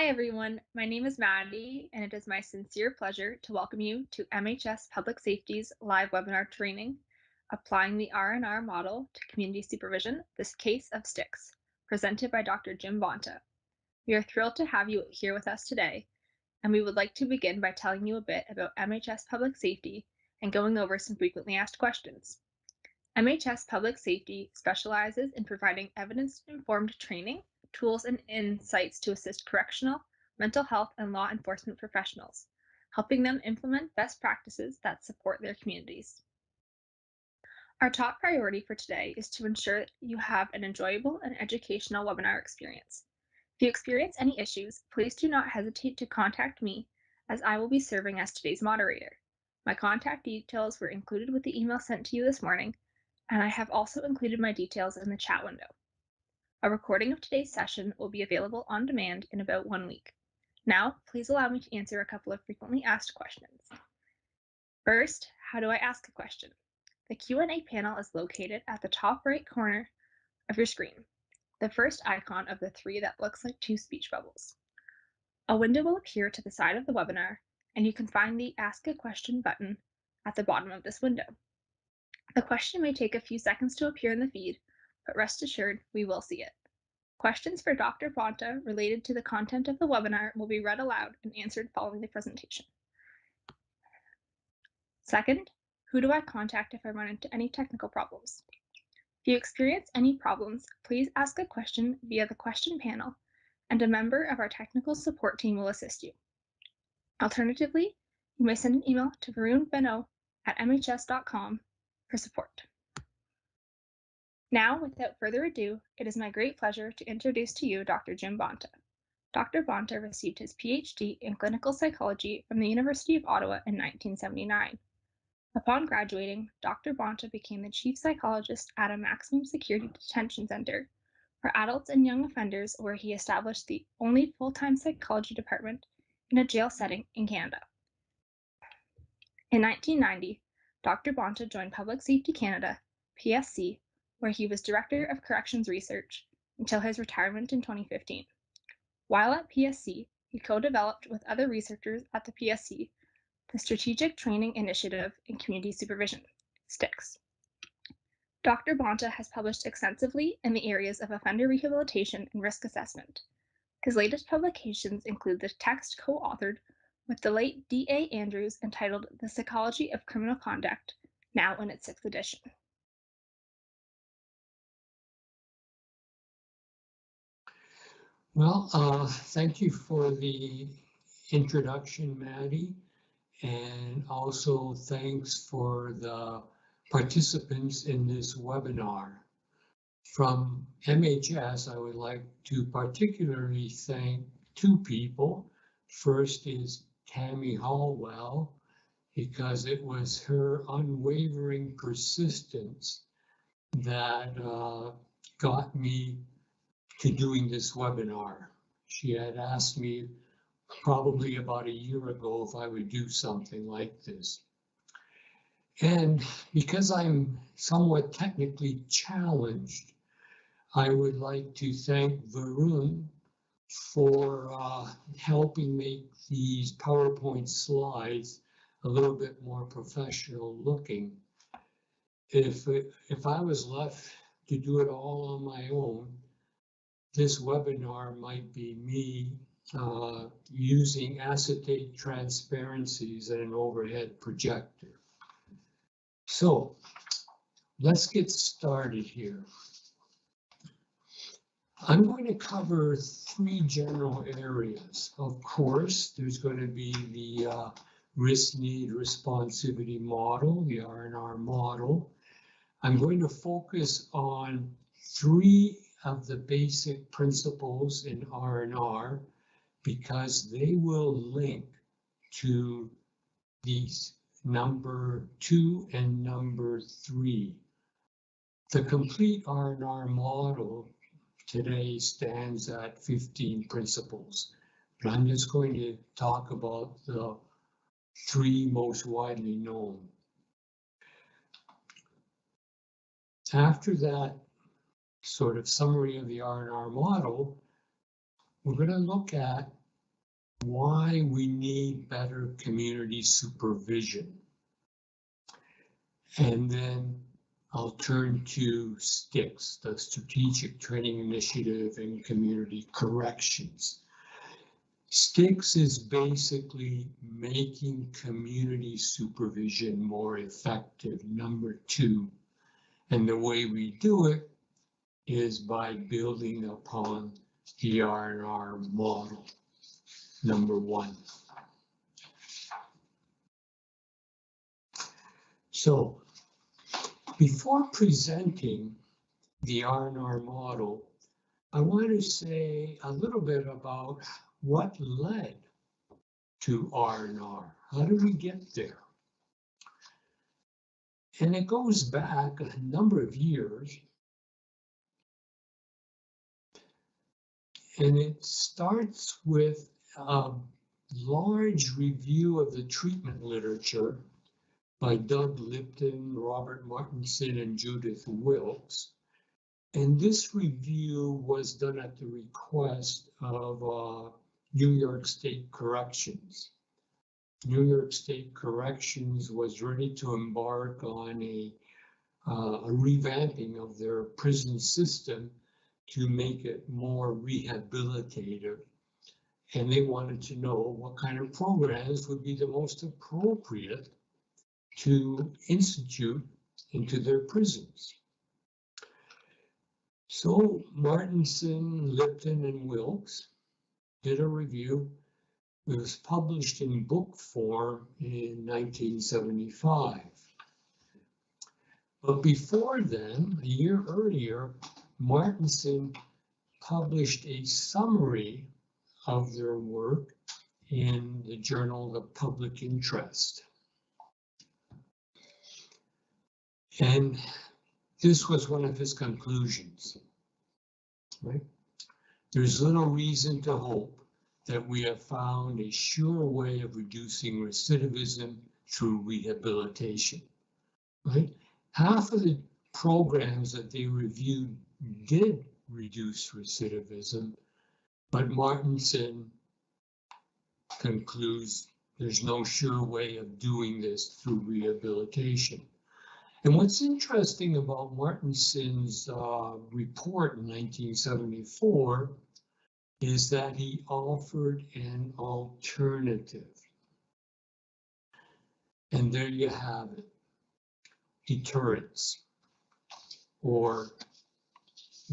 Hi everyone, my name is Maddie, and it is my sincere pleasure to welcome you to MHS Public Safety's live webinar training, Applying the RNR Model to Community Supervision, This Case of STICS, presented by Dr. James Bonta. We are thrilled to have you here with us today, and we would like to begin by telling you a bit about MHS Public Safety and going over some frequently asked questions. MHS Public Safety specializes in providing evidence-informed training, tools, and insights to assist correctional, mental health, and law enforcement professionals, helping them implement best practices that support their communities. Our top priority for today is to ensure you have an enjoyable and educational webinar experience. If you experience any issues, please do not hesitate to contact me, as I will be serving as today's moderator. My contact details were included with the email sent to you this morning, and I have also included my details in the chat window. A recording of today's session will be available on demand in about 1 week. Now, please allow me to answer a couple of frequently asked questions. First, how do I ask a question? The Q&A panel is located at the top right corner of your screen, the first icon of the three that looks like two speech bubbles. A window will appear to the side of the webinar, and you can find the Ask a Question button at the bottom of this window. The question may take a few seconds to appear in the feed, but rest assured we will see it. Questions for Dr. Bonta related to the content of the webinar will be read aloud and answered following the presentation. Second, who do I contact if I run into any technical problems? If you experience any problems, please ask a question via the question panel, and a member of our technical support team will assist you. Alternatively, you may send an email to varunbeno@mhs.com for support. Now, without further ado, it is my great pleasure to introduce to you Dr. James Bonta. Dr. Bonta received his PhD in clinical psychology from the University of Ottawa in 1979. Upon graduating, Dr. Bonta became the chief psychologist at a maximum security detention center for adults and young offenders, where he established the only full-time psychology department in a jail setting in Canada. In 1990, Dr. Bonta joined Public Safety Canada, PSC, where he was Director of Corrections Research until his retirement in 2015. While at PSC, he co-developed with other researchers at the PSC the Strategic Training Initiative in Community Supervision, STICS. Dr. Bonta has published extensively in the areas of offender rehabilitation and risk assessment. His latest publications include the text co-authored with the late D.A. Andrews entitled The Psychology of Criminal Conduct, now in its 6th edition. Well, thank you for the introduction, Maddie, and also thanks for the participants in this webinar. From MHS, I would like to particularly thank two people. First is Tammy Hallwell, because it was her unwavering persistence that got me to doing this webinar. She had asked me probably about a year ago if I would do something like this. And because I'm somewhat technically challenged, I would like to thank Varun for helping make these PowerPoint slides a little bit more professional looking. If I was left to do it all on my own, this webinar might be me using acetate transparencies and an overhead projector. So let's get started here. I'm going to cover three general areas. Of course, there's going to be the risk need responsivity model, the RNR model. I'm going to focus on three of the basic principles in RNR because they will link to these number 2 and number 3. The complete RNR model today stands at 15 principles, but I'm just going to talk about the three most widely known. After that sort of summary of the RNR model, we're going to look at why we need better community supervision. And then I'll turn to STICS, the Strategic Training Initiative in Community Corrections. STICS is basically making community supervision more effective, number 2. And the way we do it is by building upon the RNR model, number 1. So before presenting the RNR model, I want to say a little bit about what led to RNR. How did we get there? And it goes back a number of years. And it starts with a large review of the treatment literature by Doug Lipton, Robert Martinson, and Judith Wilkes. And this review was done at the request of New York State Corrections. New York State Corrections was ready to embark on a revamping of their prison system to make it more rehabilitative. And they wanted to know what kind of programs would be the most appropriate to institute into their prisons. So Martinson, Lipton, and Wilkes did a review. It was published in book form in 1975. But before then, a year earlier, Martinson published a summary of their work in the Journal of Public Interest. And this was one of his conclusions, right? There's little reason to hope that we have found a sure way of reducing recidivism through rehabilitation, right? Half of the programs that they reviewed did reduce recidivism, but Martinson concludes there's no sure way of doing this through rehabilitation. And what's interesting about Martinson's report in 1974 is that he offered an alternative. And there you have it, deterrence, or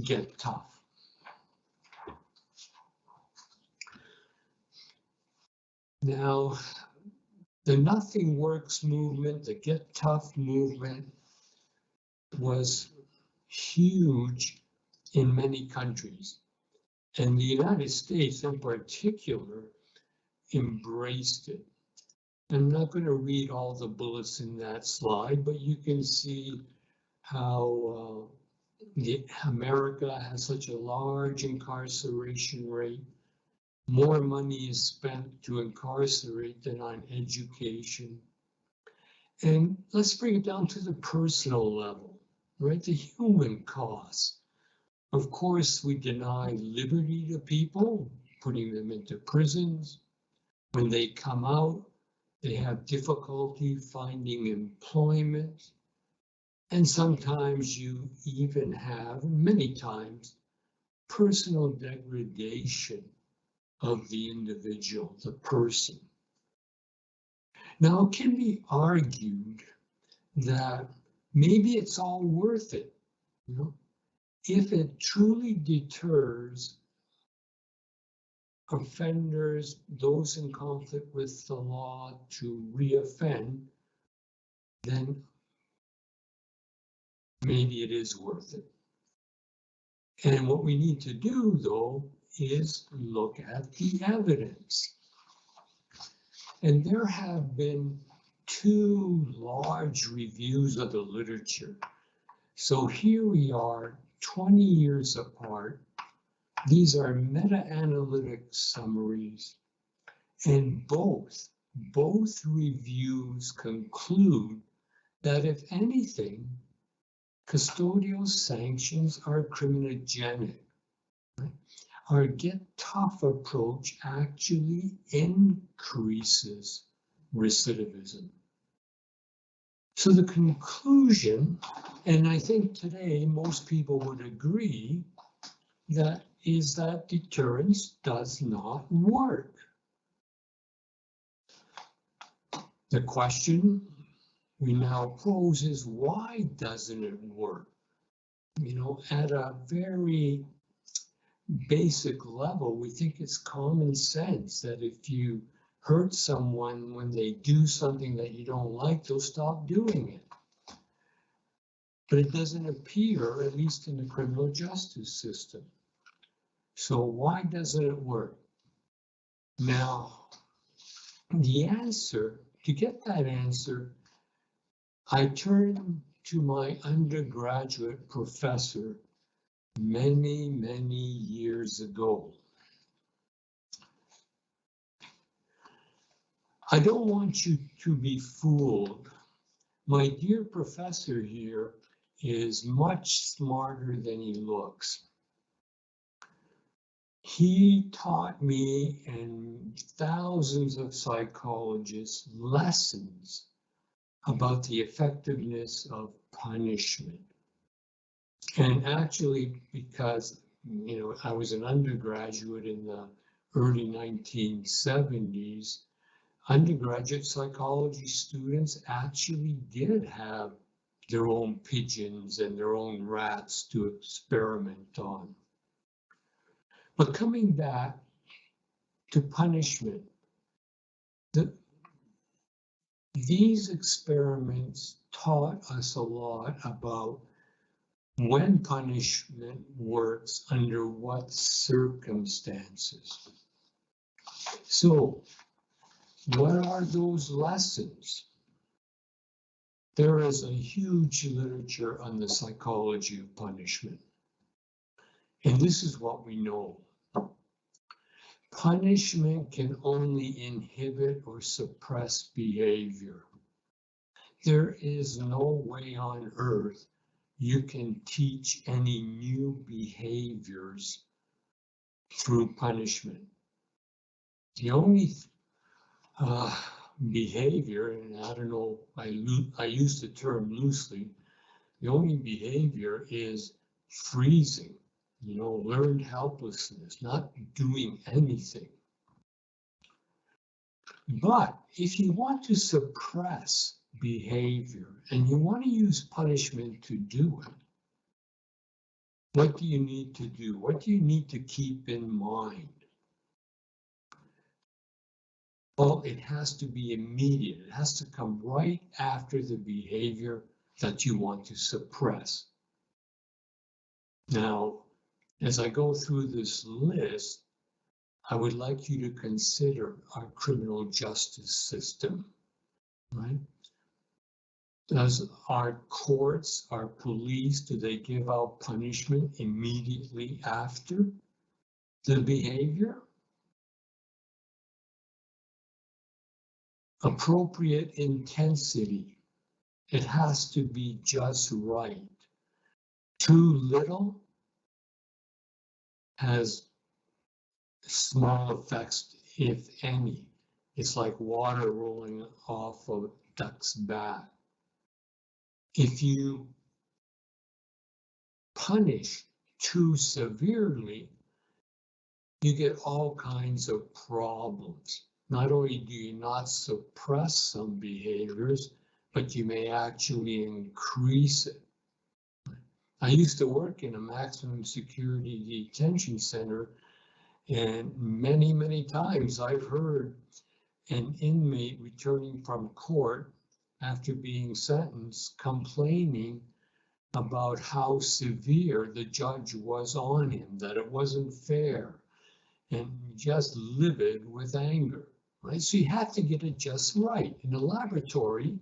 get tough. Now, the Nothing Works movement, the Get Tough movement, was huge in many countries. And the United States in particular embraced it. I'm not going to read all the bullets in that slide, but you can see how America has such a large incarceration rate. More money is spent to incarcerate than on education. And let's bring it down to the personal level, right? The human cost. Of course, we deny liberty to people, putting them into prisons. When they come out, they have difficulty finding employment. And sometimes you even have, many times, personal degradation of the individual, the person. Now, it can be argued that maybe it's all worth it, you know, if it truly deters offenders, those in conflict with the law, to reoffend, then maybe it is worth it. And what we need to do, though, is look at the evidence. And there have been 2 large reviews of the literature. So here we are, 20 years apart. These are meta-analytic summaries, and both reviews conclude that if anything, custodial sanctions are criminogenic. our get tough approach actually increases recidivism. So the conclusion, and I think today most people would agree, that is that deterrence does not work. The question we now pose is, why doesn't it work? You know, at a very basic level, we think it's common sense that if you hurt someone when they do something that you don't like, they'll stop doing it. But it doesn't appear, at least in the criminal justice system. So why doesn't it work? Now, the answer, to get that answer, I turned to my undergraduate professor many, many years ago. I don't want you to be fooled. My dear professor here is much smarter than he looks. He taught me and thousands of psychologists lessons about the effectiveness of punishment. And actually, because, you know, I was an undergraduate in the early 1970s, undergraduate psychology students actually did have their own pigeons and their own rats to experiment on. But coming back to punishment, these experiments taught us a lot about when punishment works under what circumstances. So, what are those lessons? There is a huge literature on the psychology of punishment. And this is what we know. Punishment can only inhibit or suppress behavior. There is no way on earth you can teach any new behaviors through punishment. The only behavior, and I don't know, I use the term loosely, the only behavior is freezing, you know, learned helplessness, not doing anything. But if you want to suppress behavior and you want to use punishment to do it, what do you need to do? What do you need to keep in mind? Well, it has to be immediate. It has to come right after the behavior that you want to suppress. Now, as I go through this list, I would like you to consider our criminal justice system, right? Does our courts, our police, do they give out punishment immediately after the behavior? Appropriate intensity. It has to be just right. Too little has small effects, if any. It's like water rolling off a duck's back. If you punish too severely, you get all kinds of problems. Not only do you not suppress some behaviors, but you may actually increase it. I used to work in a maximum security detention center, and many, many times I've heard an inmate returning from court after being sentenced complaining about how severe the judge was on him, that it wasn't fair, and just livid with anger, right? So you have to get it just right. In a laboratory,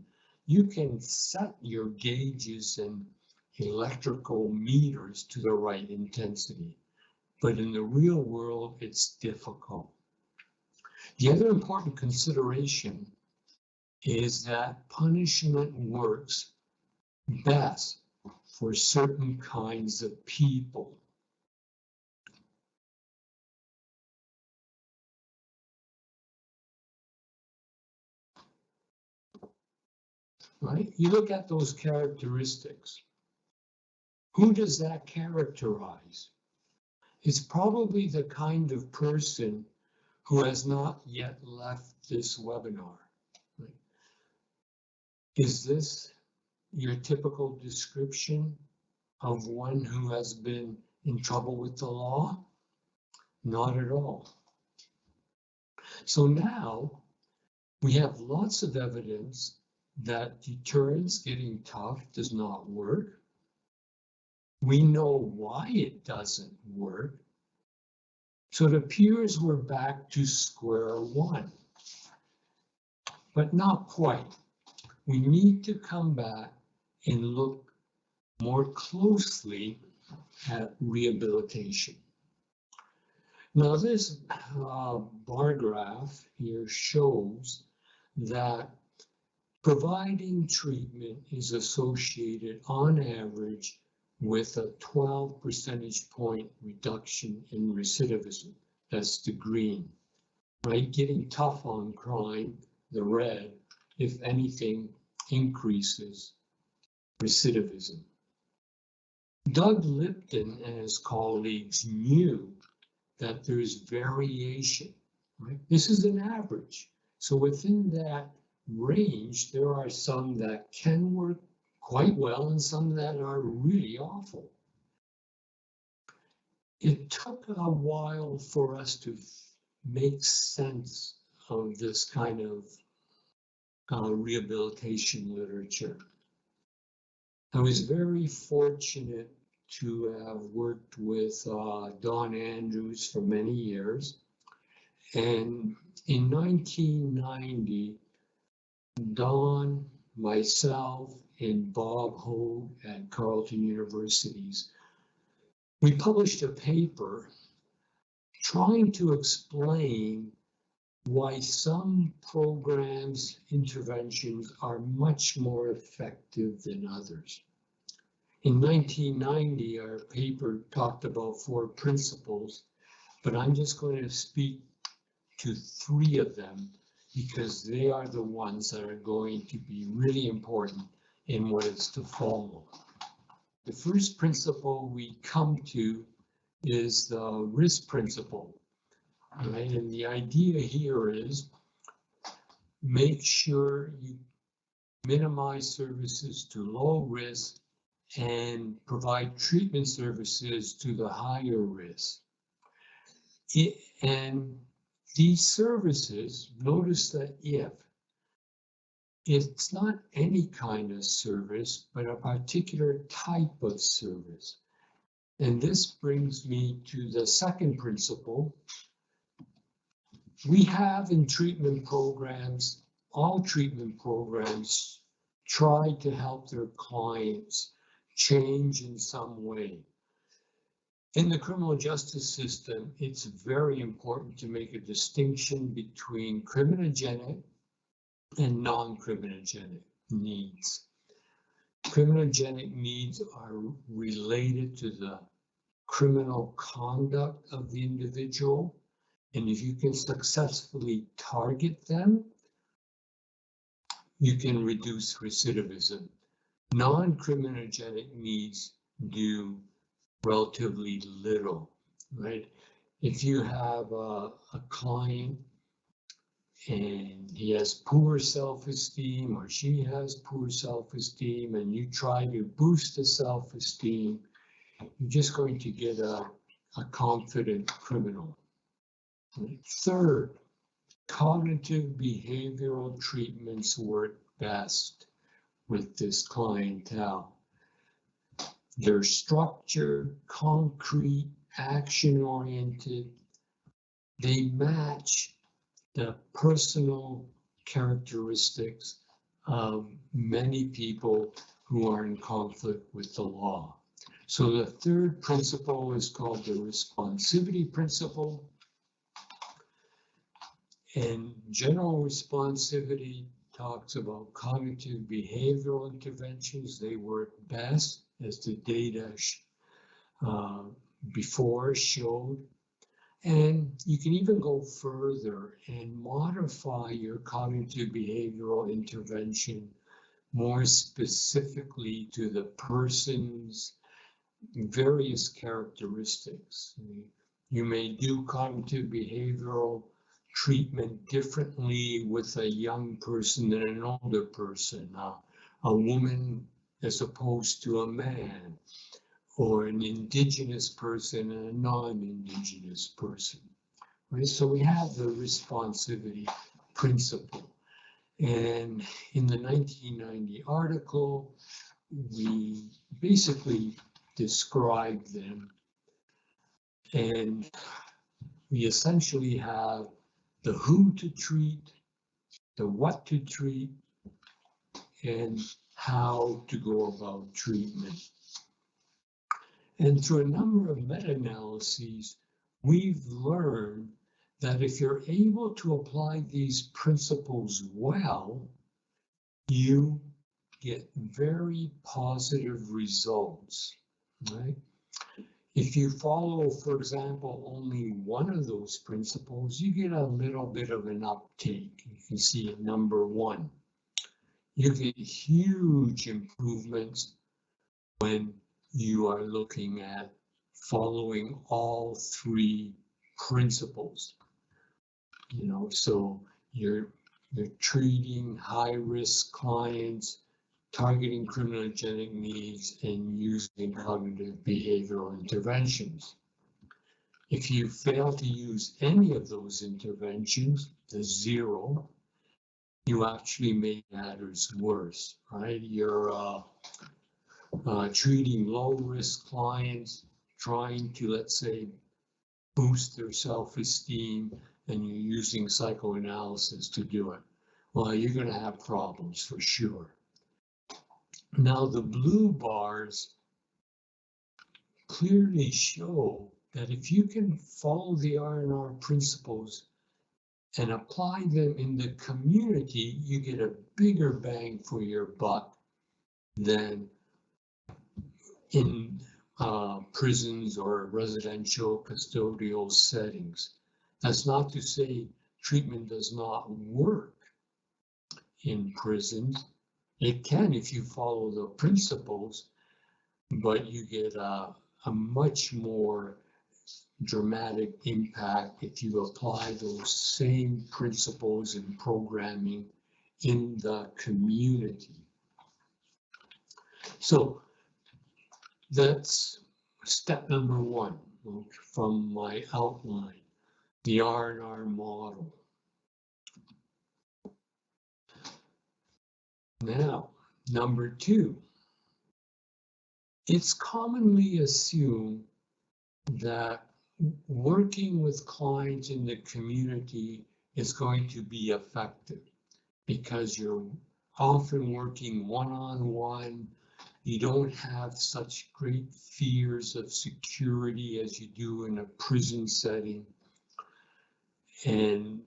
you can set your gauges and electrical meters to the right intensity, but in the real world, it's difficult. The other important consideration is that punishment works best for certain kinds of people. right? You look at those characteristics. Who does that characterize? It's probably the kind of person who has not yet left this webinar. Right? Is this your typical description of one who has been in trouble with the law? Not at all. So now we have lots of evidence that deterrence, getting tough, does not work. We know why it doesn't work. So it appears we're back to square one, but not quite. We need to come back and look more closely at rehabilitation. Now this bar graph here shows that providing treatment is associated on average with a 12 percentage point reduction in recidivism. That's the green, right? Getting tough on crime, the red, if anything, increases recidivism. Doug Lipton and his colleagues knew that there's variation, right? This is an average. So within that range, there are some that can work quite well and some that are really awful. It took a while for us to make sense of this kind of rehabilitation literature. I was very fortunate to have worked with Don Andrews for many years. And in 1990, Don, myself, and Bob Hogue at Carleton Universities, we published a paper trying to explain why some programs, interventions are much more effective than others. In 1990, our paper talked about 4 principles, but I'm just going to speak to 3 of them because they are the ones that are going to be really important in what is to follow. The first principle we come to is the risk principle, right? And the idea here is make sure you minimize services to low risk and provide treatment services to the higher risk. And these services, notice that if it's not any kind of service, but a particular type of service. And this brings me to the second principle. We have in treatment programs, all treatment programs try to help their clients change in some way. In the criminal justice system, it's very important to make a distinction between criminogenic and non-criminogenic needs. Criminogenic needs are related to the criminal conduct of the individual, and if you can successfully target them, you can reduce recidivism. Non-criminogenic needs do relatively little, right? If you have a client and he has poor self-esteem or she has poor self-esteem and you try to boost the self-esteem, you're just going to get a confident criminal. Third, cognitive behavioral treatments work best with this clientele. They're structured, concrete, action-oriented. They match the personal characteristics of many people who are in conflict with the law. So the third principle is called the responsivity principle. And general responsivity talks about cognitive behavioral interventions. They work best, as the data before showed. And you can even go further and modify your cognitive behavioral intervention more specifically to the person's various characteristics. You may do cognitive behavioral treatment differently with a young person than an older person, a woman as opposed to a man, or an indigenous person and a non-indigenous person. Right? So we have the responsivity principle. And in the 1990 article, we basically described them, and we essentially have the who to treat, the what to treat, and how to go about treatment. And through a number of meta-analyses, we've learned that if you're able to apply these principles well, you get very positive results, right? If you follow, for example, only one of those principles, you get a little bit of an uptake. You can see at number 1. You get huge improvements when you are looking at following all 3 principles. You know, so you're treating high-risk clients, targeting criminogenic needs, and using cognitive behavioral interventions. If you fail to use any of those interventions, the 0, you actually make matters worse, right? You're treating low-risk clients, trying to, let's say, boost their self-esteem, and you're using psychoanalysis to do it. Well, you're going to have problems for sure. Now, the blue bars clearly show that if you can follow the RNR principles and apply them in the community, you get a bigger bang for your buck than in prisons or residential custodial settings. That's not to say treatment does not work in prisons. It can if you follow the principles, but you get a much more dramatic impact if you apply those same principles and programming in the community. So that's step number 1 from my outline, the RNR model. Now, number 2, it's commonly assumed that working with clients in the community is going to be effective because you're often working one-on-one. You don't have such great fears of security as you do in a prison setting. And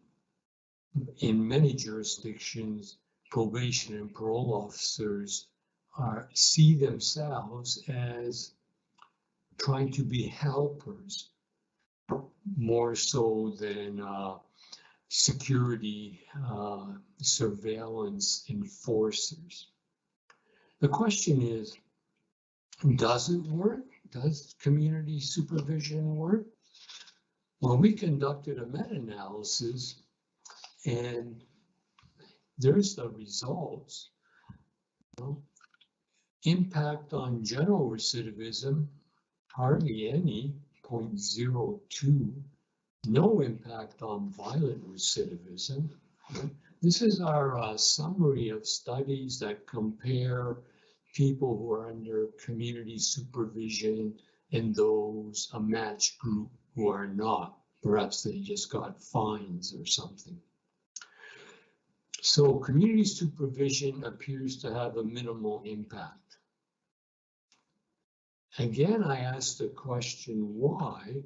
in many jurisdictions, probation and parole officers see themselves as trying to be helpers more so than security surveillance enforcers. The question is, does it work? Does community supervision work? Well, we conducted a meta-analysis, and there's the results. Impact on general recidivism, hardly any, 0.02. No impact on violent recidivism. This is our summary of studies that compare people who are under community supervision and those, a matched group who are not. Perhaps they just got fines or something. So community supervision appears to have a minimal impact. Again, I asked the question why,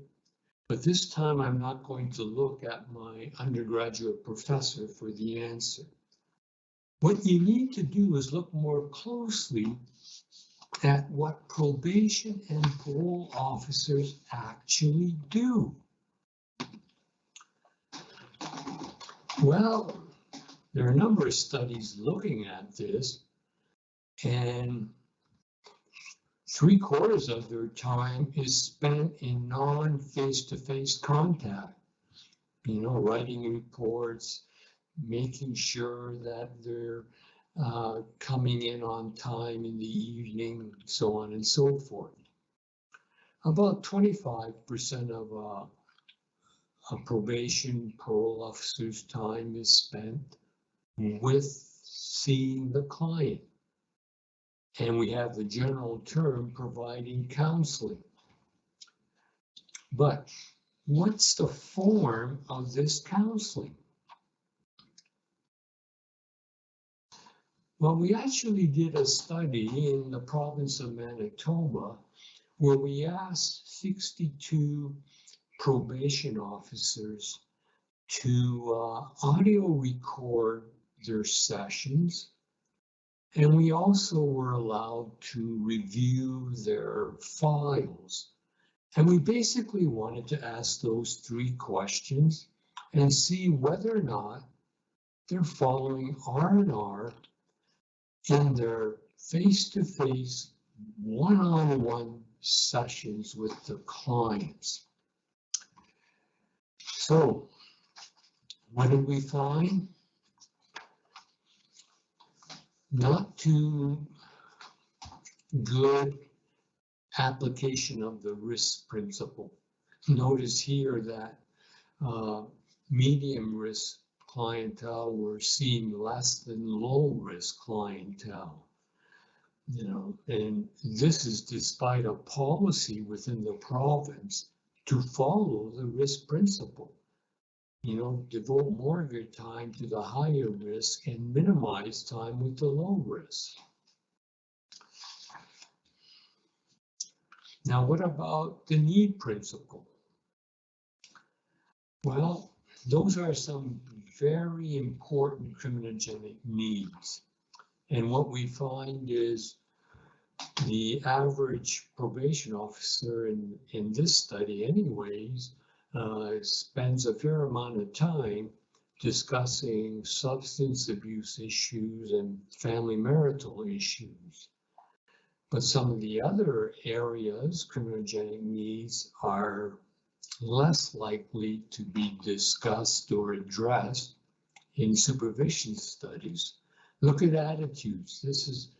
but this time I'm not going to look at my undergraduate professor for the answer. What you need to do is look more closely at what probation and parole officers actually do. Well, there are a number of studies looking at this, and 3/4 of their time is spent in non-face-to-face contact, writing reports, making sure that they're coming in on time in the evening, so on and so forth. About 25% of a probation parole officer's time is spent with seeing the client. And we have the general term providing counseling. But what's the form of this counseling? Well, we actually did a study in the province of Manitoba where we asked 62 probation officers to audio record their sessions. And we also were allowed to review their files. And we basically wanted to ask those 3 questions and see whether or not they're following RNR in their face-to-face, one-on-one sessions with the clients. So, what did we find? Not too good application of the risk principle. Notice here that medium risk clientele were seeing less than low risk clientele. And this is despite a policy within the province to follow the risk principle. Devote more of your time to the higher risk and minimize time with the low risk. Now, what about the need principle? Well, those are some very important criminogenic needs. And what we find is the average probation officer in this study anyways spends a fair amount of time discussing substance abuse issues and family marital issues. But some of the other areas, criminogenic needs, are less likely to be discussed or addressed in supervision studies. Look at attitudes. This is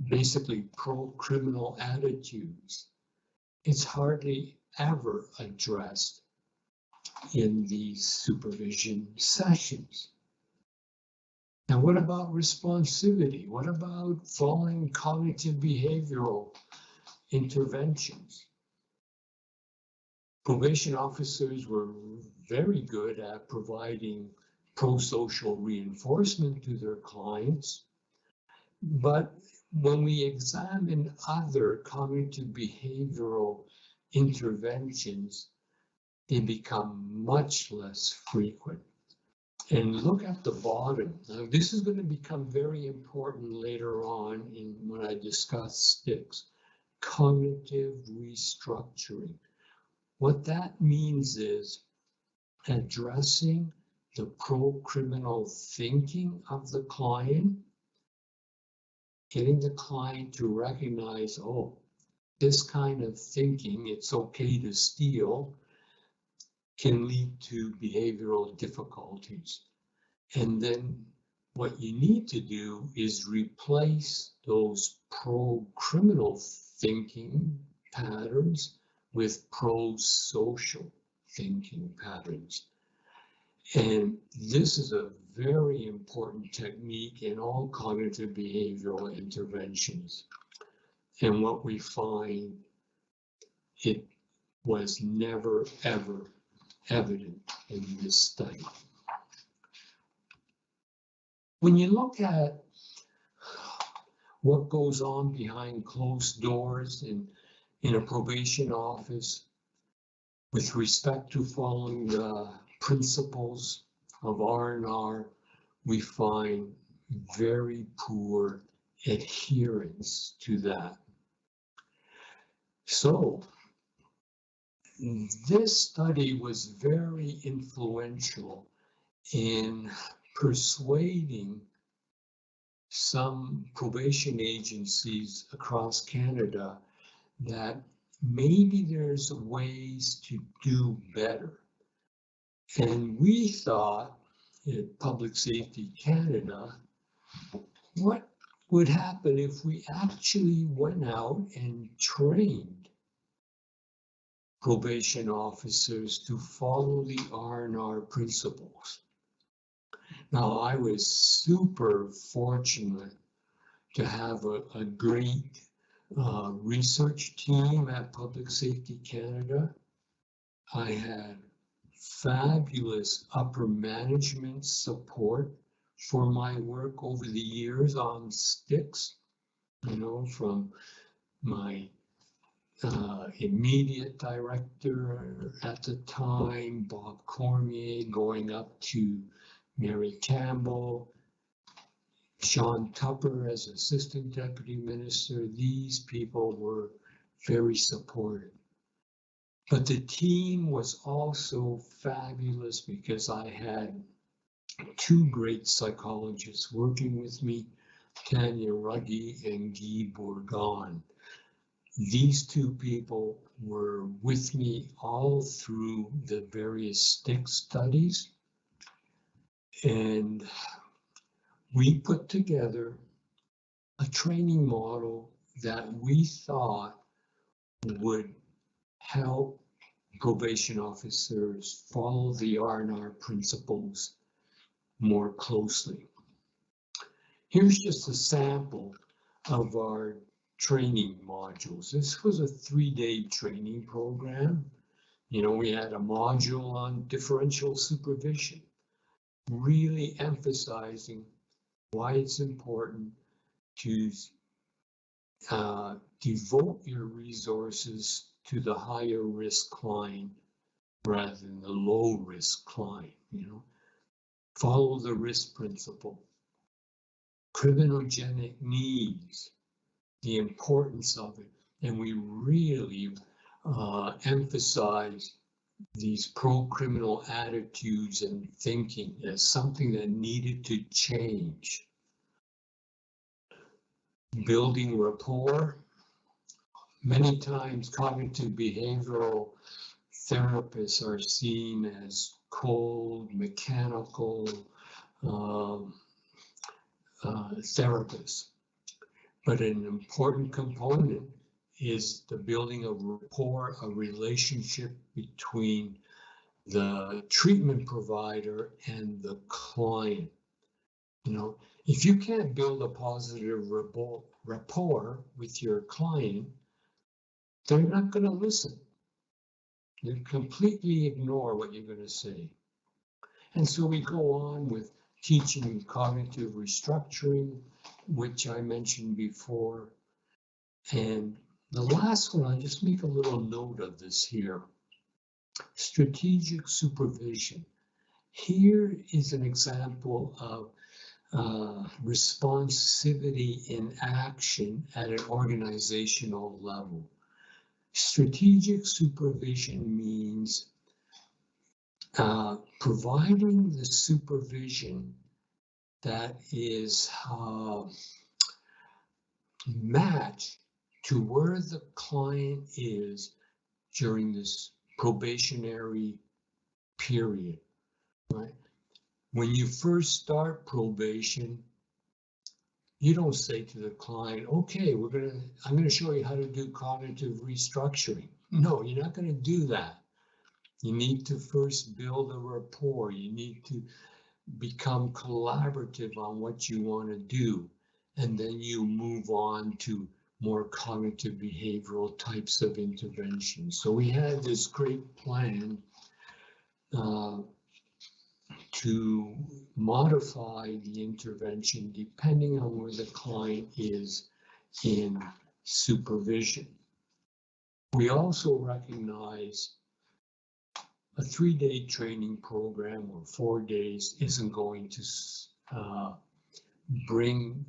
basically pro-criminal attitudes. It's hardly ever addressed in these supervision sessions. Now, what about responsivity? What about following cognitive behavioral interventions? Probation officers were very good at providing pro-social reinforcement to their clients, but when we examine other cognitive behavioral interventions, they become much less frequent. And look at the bottom. Now, this is going to become very important later on when I discuss STICS, cognitive restructuring. What that means is addressing the pro-criminal thinking of the client, getting the client to recognize, oh, this kind of thinking, it's okay to steal, can lead to behavioral difficulties. And then what you need to do is replace those pro-criminal thinking patterns with pro-social thinking patterns. And this is a very important technique in all cognitive behavioral interventions. And what we find, it was never, ever evident in this study. When you look at what goes on behind closed doors in a probation office with respect to following the principles of RNR, we find very poor adherence to that. So this study was very influential in persuading some probation agencies across Canada that maybe there's ways to do better. And we thought at Public Safety Canada, what would happen if we actually went out and trained probation officers to follow the RNR principles? Now, I was super fortunate to have a great research team at Public Safety Canada. I had fabulous upper management support for my work over the years on STICS, from my immediate director at the time, Bob Cormier, going up to Mary Campbell, Sean Tupper as Assistant Deputy Minister. These people were very supportive. But the team was also fabulous because I had two great psychologists working with me, Tanya Ruggie and Guy Bourgon. These two people were with me all through the various STICS studies, and we put together a training model that we thought would help probation officers follow the RNR principles more closely. Here's just a sample of our training modules. This was a 3-day training program. We had a module on differential supervision, really emphasizing why it's important to devote your resources to the higher risk client rather than the low risk client. Follow the risk principle. Criminogenic needs, the importance of it. And we really emphasize these pro-criminal attitudes and thinking as something that needed to change. Building rapport. Many times cognitive behavioral therapists are seen as cold, mechanical therapists. But an important component is the building of rapport, a relationship between the treatment provider and the client. If you can't build a positive rapport with your client, they're not going to listen. They completely ignore what you're going to say. And so we go on with teaching cognitive restructuring, which I mentioned before. And the last one, I'll just make a little note of this here. Strategic supervision. Here is an example of responsivity in action at an organizational level. Strategic supervision means providing the supervision that is matched to where the client is during this probationary period, right? When you first start probation, you don't say to the client, okay, I'm going to show you how to do cognitive restructuring. No, you're not going to do that. You need to first build a rapport. You need to become collaborative on what you want to do. And then you move on to more cognitive behavioral types of interventions. So we had this great plan to modify the intervention depending on where the client is in supervision. We also recognize a 3-day training program or 4 days isn't going to bring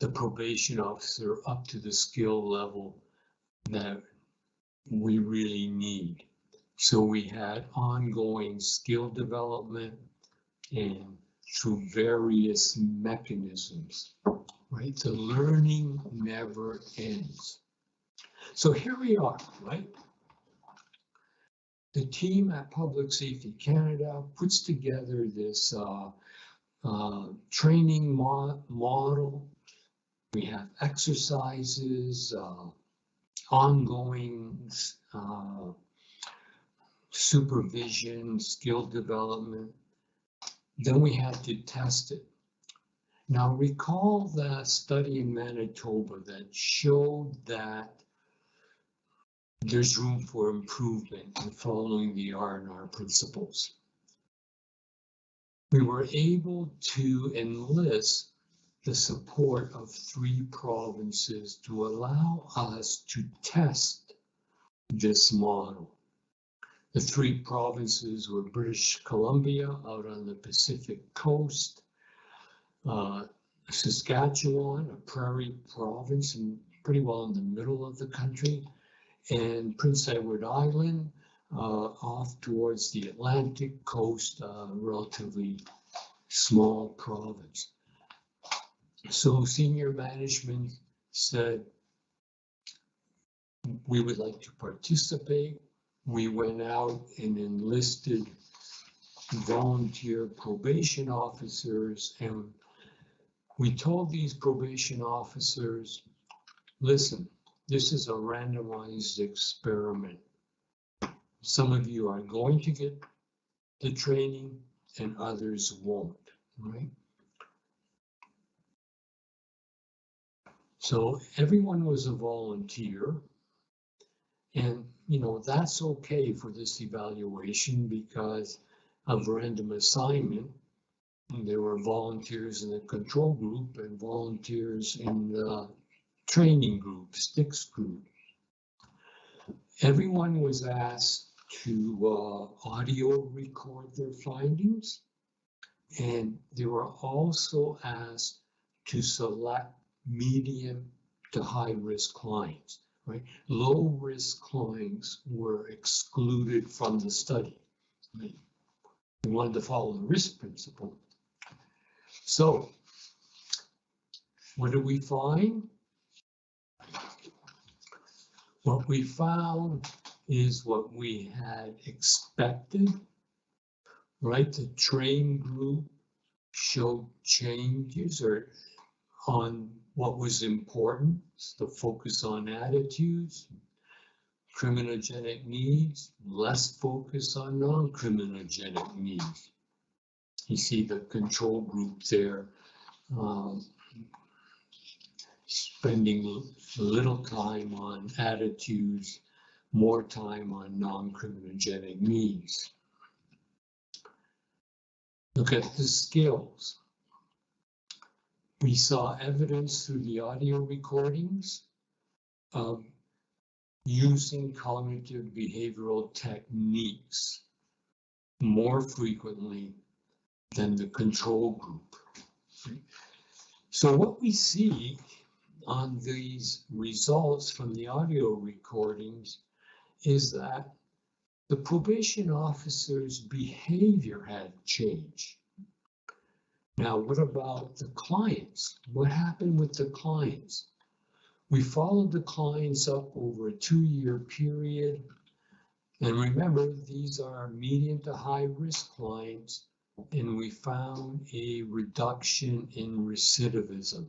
the probation officer up to the skill level that we really need. So we had ongoing skill development and through various mechanisms. right? The learning never ends. So here we are, right? The team at Public Safety Canada puts together this training model. We have exercises, ongoing supervision, skill development. Then we had to test it. Now recall the study in Manitoba that showed that there's room for improvement in following the RNR principles. We were able to enlist the support of 3 provinces to allow us to test this model. The 3 provinces were British Columbia out on the Pacific coast, Saskatchewan, a prairie province and pretty well in the middle of the country, and Prince Edward Island, off towards the Atlantic coast, relatively small province. So senior management said, we would like to participate. We went out and enlisted volunteer probation officers, and we told these probation officers, listen, this is a randomized experiment. Some of you are going to get the training and others won't, right? So everyone was a volunteer, and that's okay for this evaluation because of random assignment. There were volunteers in the control group and volunteers in the training group, STICS group. Everyone was asked to audio record their findings, and they were also asked to select medium to high risk clients, right? Low risk clients were excluded from the study, right? We wanted to follow the risk principle. So what did we find? What we found is what we had expected, right? The train group showed changes on what was important, the focus on attitudes, criminogenic needs, less focus on non-criminogenic needs. You see the control group there spending little time on attitudes, more time on non-criminogenic needs. Look at the skills. We saw evidence through the audio recordings of using cognitive behavioral techniques more frequently than the control group. So what we see on these results from the audio recordings is that the probation officer's behavior had changed. Now, what about the clients? What happened with the clients? We followed the clients up over a 2-year period. And remember, these are medium to high risk clients, and we found a reduction in recidivism.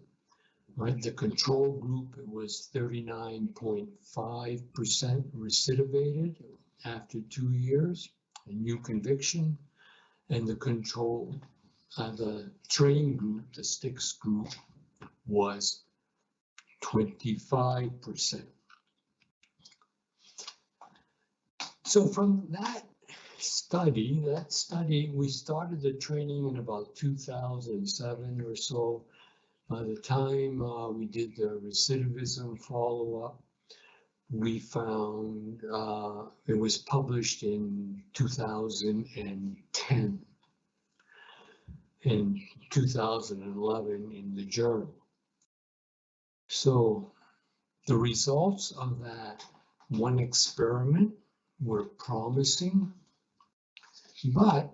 Right, the control group, it was 39.5% recidivated after 2 years, a new conviction, and the train group, the STICS group, was 25%. So from that study, we started the training in about 2007 or so. By the time we did the recidivism follow-up, we found it was published in 2010 and 2011 in the journal. So the results of that one experiment were promising, but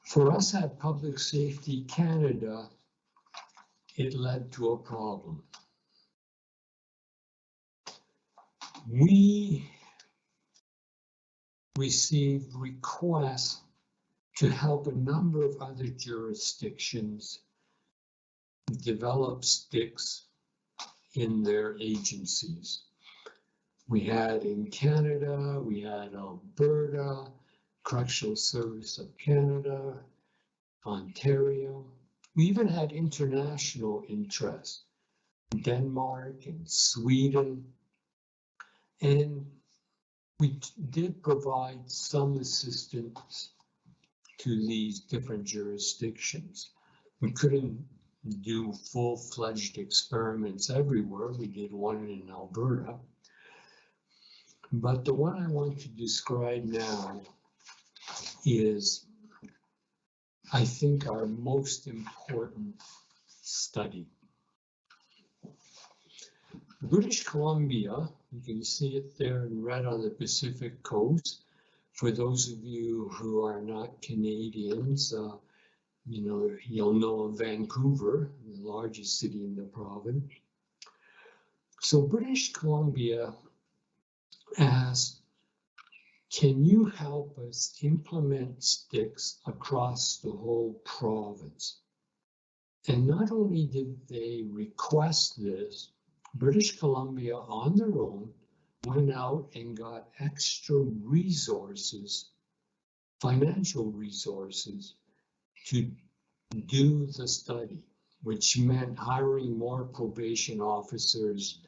for us at Public Safety Canada, it led to a problem. We received requests to help a number of other jurisdictions develop STICS in their agencies. We had in Canada, we had Alberta, Correctional Service of Canada, Ontario. We even had international interest, Denmark and Sweden. And we did provide some assistance to these different jurisdictions. We couldn't do full-fledged experiments everywhere. We did one in Alberta. But the one I want to describe now is, I think, our most important study. British Columbia, you can see it there in red on the Pacific coast. For those of you who are not Canadians, you'll know of Vancouver, the largest city in the province. So British Columbia asked, can you help us implement STICS across the whole province? And not only did they request this, British Columbia on their own went out and got extra resources, financial resources, to do the study, which meant hiring more probation officers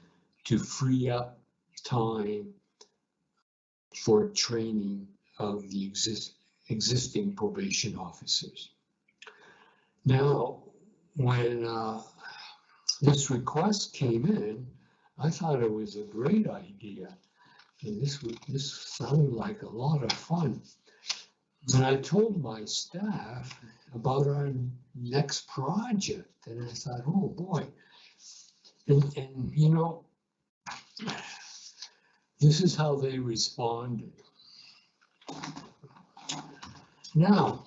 to free up time for training of the existing probation officers. Now, when this request came in, I thought it was a great idea. And this sounded like a lot of fun. And I told my staff about our next project, and I thought, oh boy. And you know, this is how they responded. Now,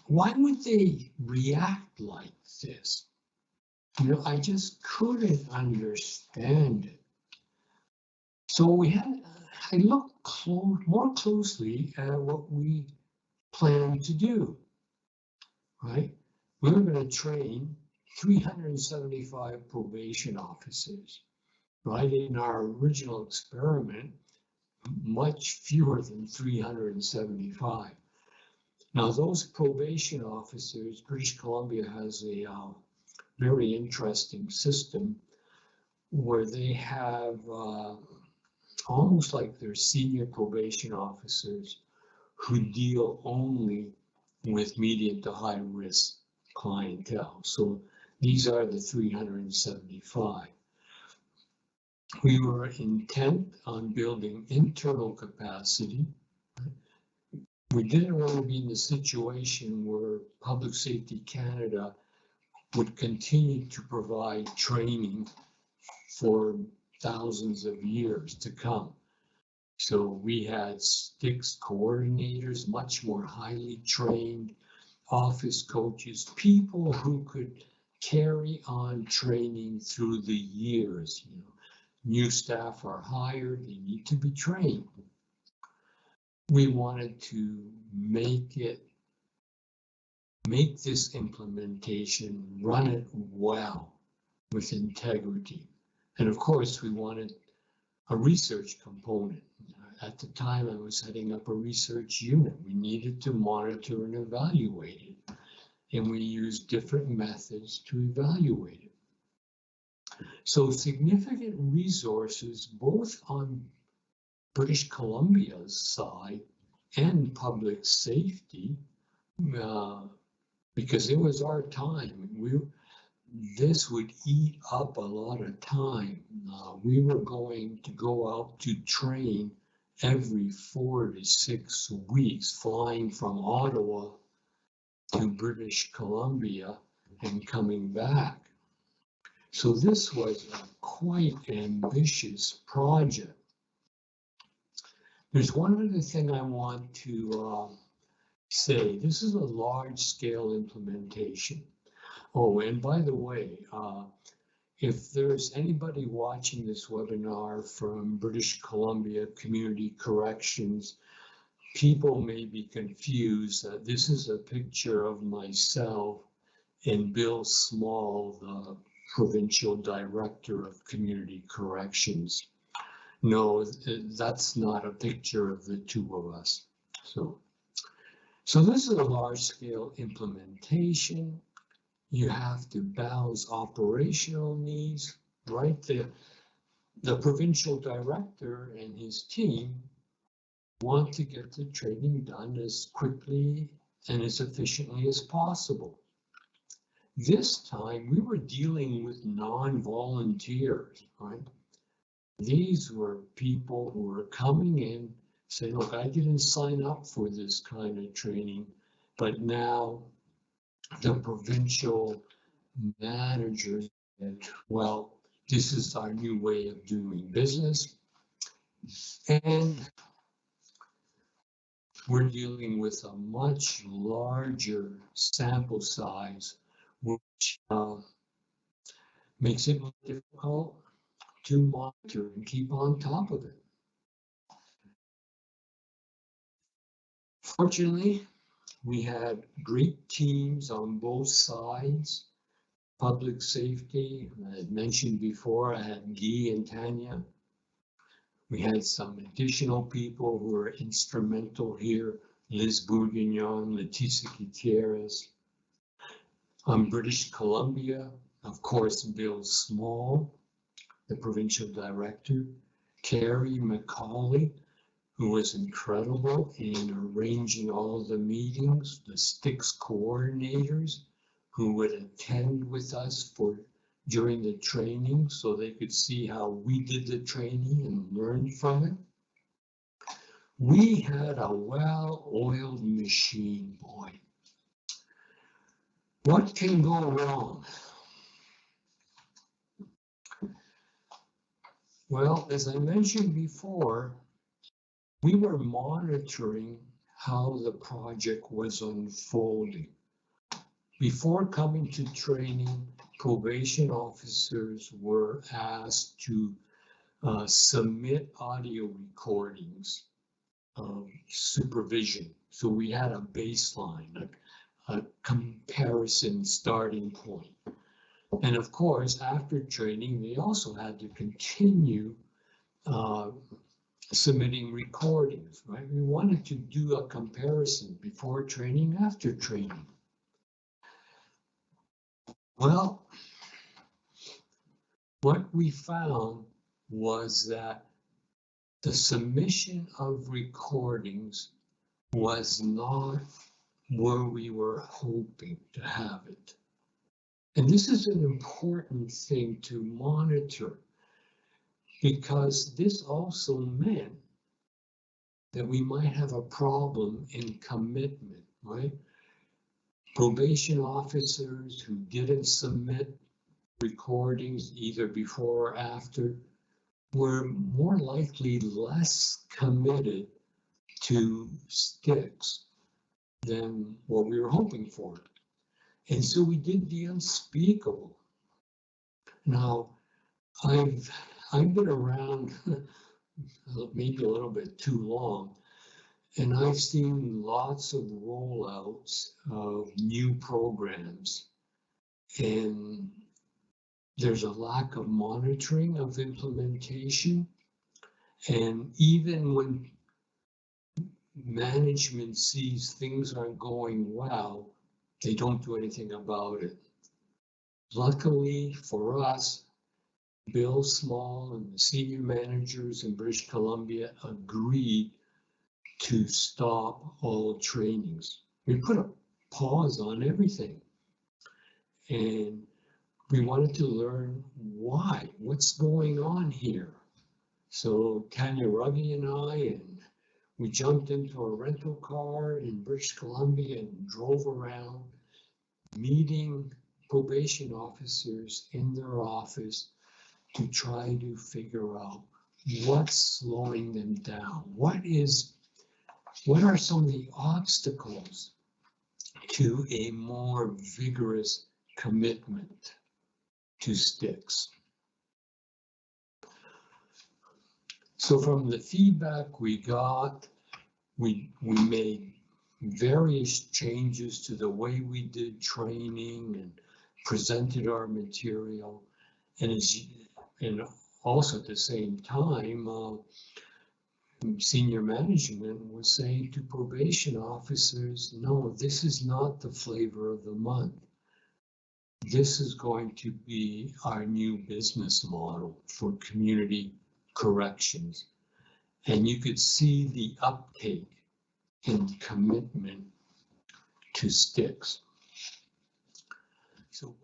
why would they react like this? I just couldn't understand it. So I looked more closely at what we planned to do, right? We were going to train 375 probation officers, right? In our original experiment, much fewer than 375. Now, those probation officers, British Columbia has a very interesting system where they have almost like their senior probation officers who deal only with medium to high risk clientele. So these are the 375. We were intent on building internal capacity. We didn't want to be in the situation where Public Safety Canada would continue to provide training for thousands of years to come. So we had STICS coordinators, much more highly trained, office coaches, people who could carry on training through the years. New staff are hired, they need to be trained. We wanted to make this implementation, run it well with integrity. And of course, we wanted a research component. At the time, I was heading up a research unit. We needed to monitor and evaluate it. And we used different methods to evaluate it. So significant resources, both on British Columbia's side and public safety, because it was our time. This would eat up a lot of time. We were going to go out to train every 4 to 6 weeks, flying from Ottawa to British Columbia and coming back. So this was a quite ambitious project. There's one other thing I want to say. This is a large-scale implementation. Oh, and by the way, if there's anybody watching this webinar from British Columbia Community Corrections, people may be confused that this is a picture of myself and Bill Small, the Provincial Director of Community Corrections. No, that's not a picture of the two of us. So this is a large-scale implementation. You have to balance operational needs, right? The provincial director and his team want to get the training done as quickly and as efficiently as possible. This time we were dealing with non-volunteers, right? These were people who were coming in saying, look, I didn't sign up for this kind of training, but now the provincial managers said, well, this is our new way of doing business. And we're dealing with a much larger sample size, which makes it more difficult to monitor and keep on top of it. Fortunately, we had great teams on both sides. Public safety, I had mentioned before, I had Guy and Tanya. We had some additional people who were instrumental here, Liz Bourguignon, Leticia Gutierrez. British Columbia, of course, Bill Small, the provincial director, Carrie McCauley, who was incredible in arranging all the meetings, the STICS coordinators who would attend with us during the training so they could see how we did the training and learn from it. We had a well-oiled machine, boy. What can go wrong? Well, as I mentioned before, we were monitoring how the project was unfolding. Before coming to training, probation officers were asked to submit audio recordings of supervision. So we had a baseline, a comparison starting point. And of course, after training, they also had to continue submitting recordings, right? We wanted to do a comparison before training, after training. Well, what we found was that the submission of recordings was not where we were hoping to have it. And this is an important thing to monitor, because this also meant that we might have a problem in commitment, right? Probation officers who didn't submit recordings either before or after were more likely less committed to STICS than what we were hoping for. And so we did the unspeakable. Now, I've been around maybe a little bit too long, and I've seen lots of rollouts of new programs, and there's a lack of monitoring of implementation. And even when management sees things aren't going well, they don't do anything about it. Luckily for us, Bill Small and the senior managers in British Columbia agreed to stop all trainings. We put a pause on everything. And we wanted to learn why, what's going on here. So Tanya Ruggie and we jumped into a rental car in British Columbia and drove around meeting probation officers in their office to try to figure out what's slowing them down. What are some of the obstacles to a more vigorous commitment to STICS. So from the feedback we got, we made various changes to the way we did training and presented our material, and also at the same time, senior management was saying to probation officers, no, this is not the flavor of the month. This is going to be our new business model for community corrections. And you could see the uptake in commitment to STICS. So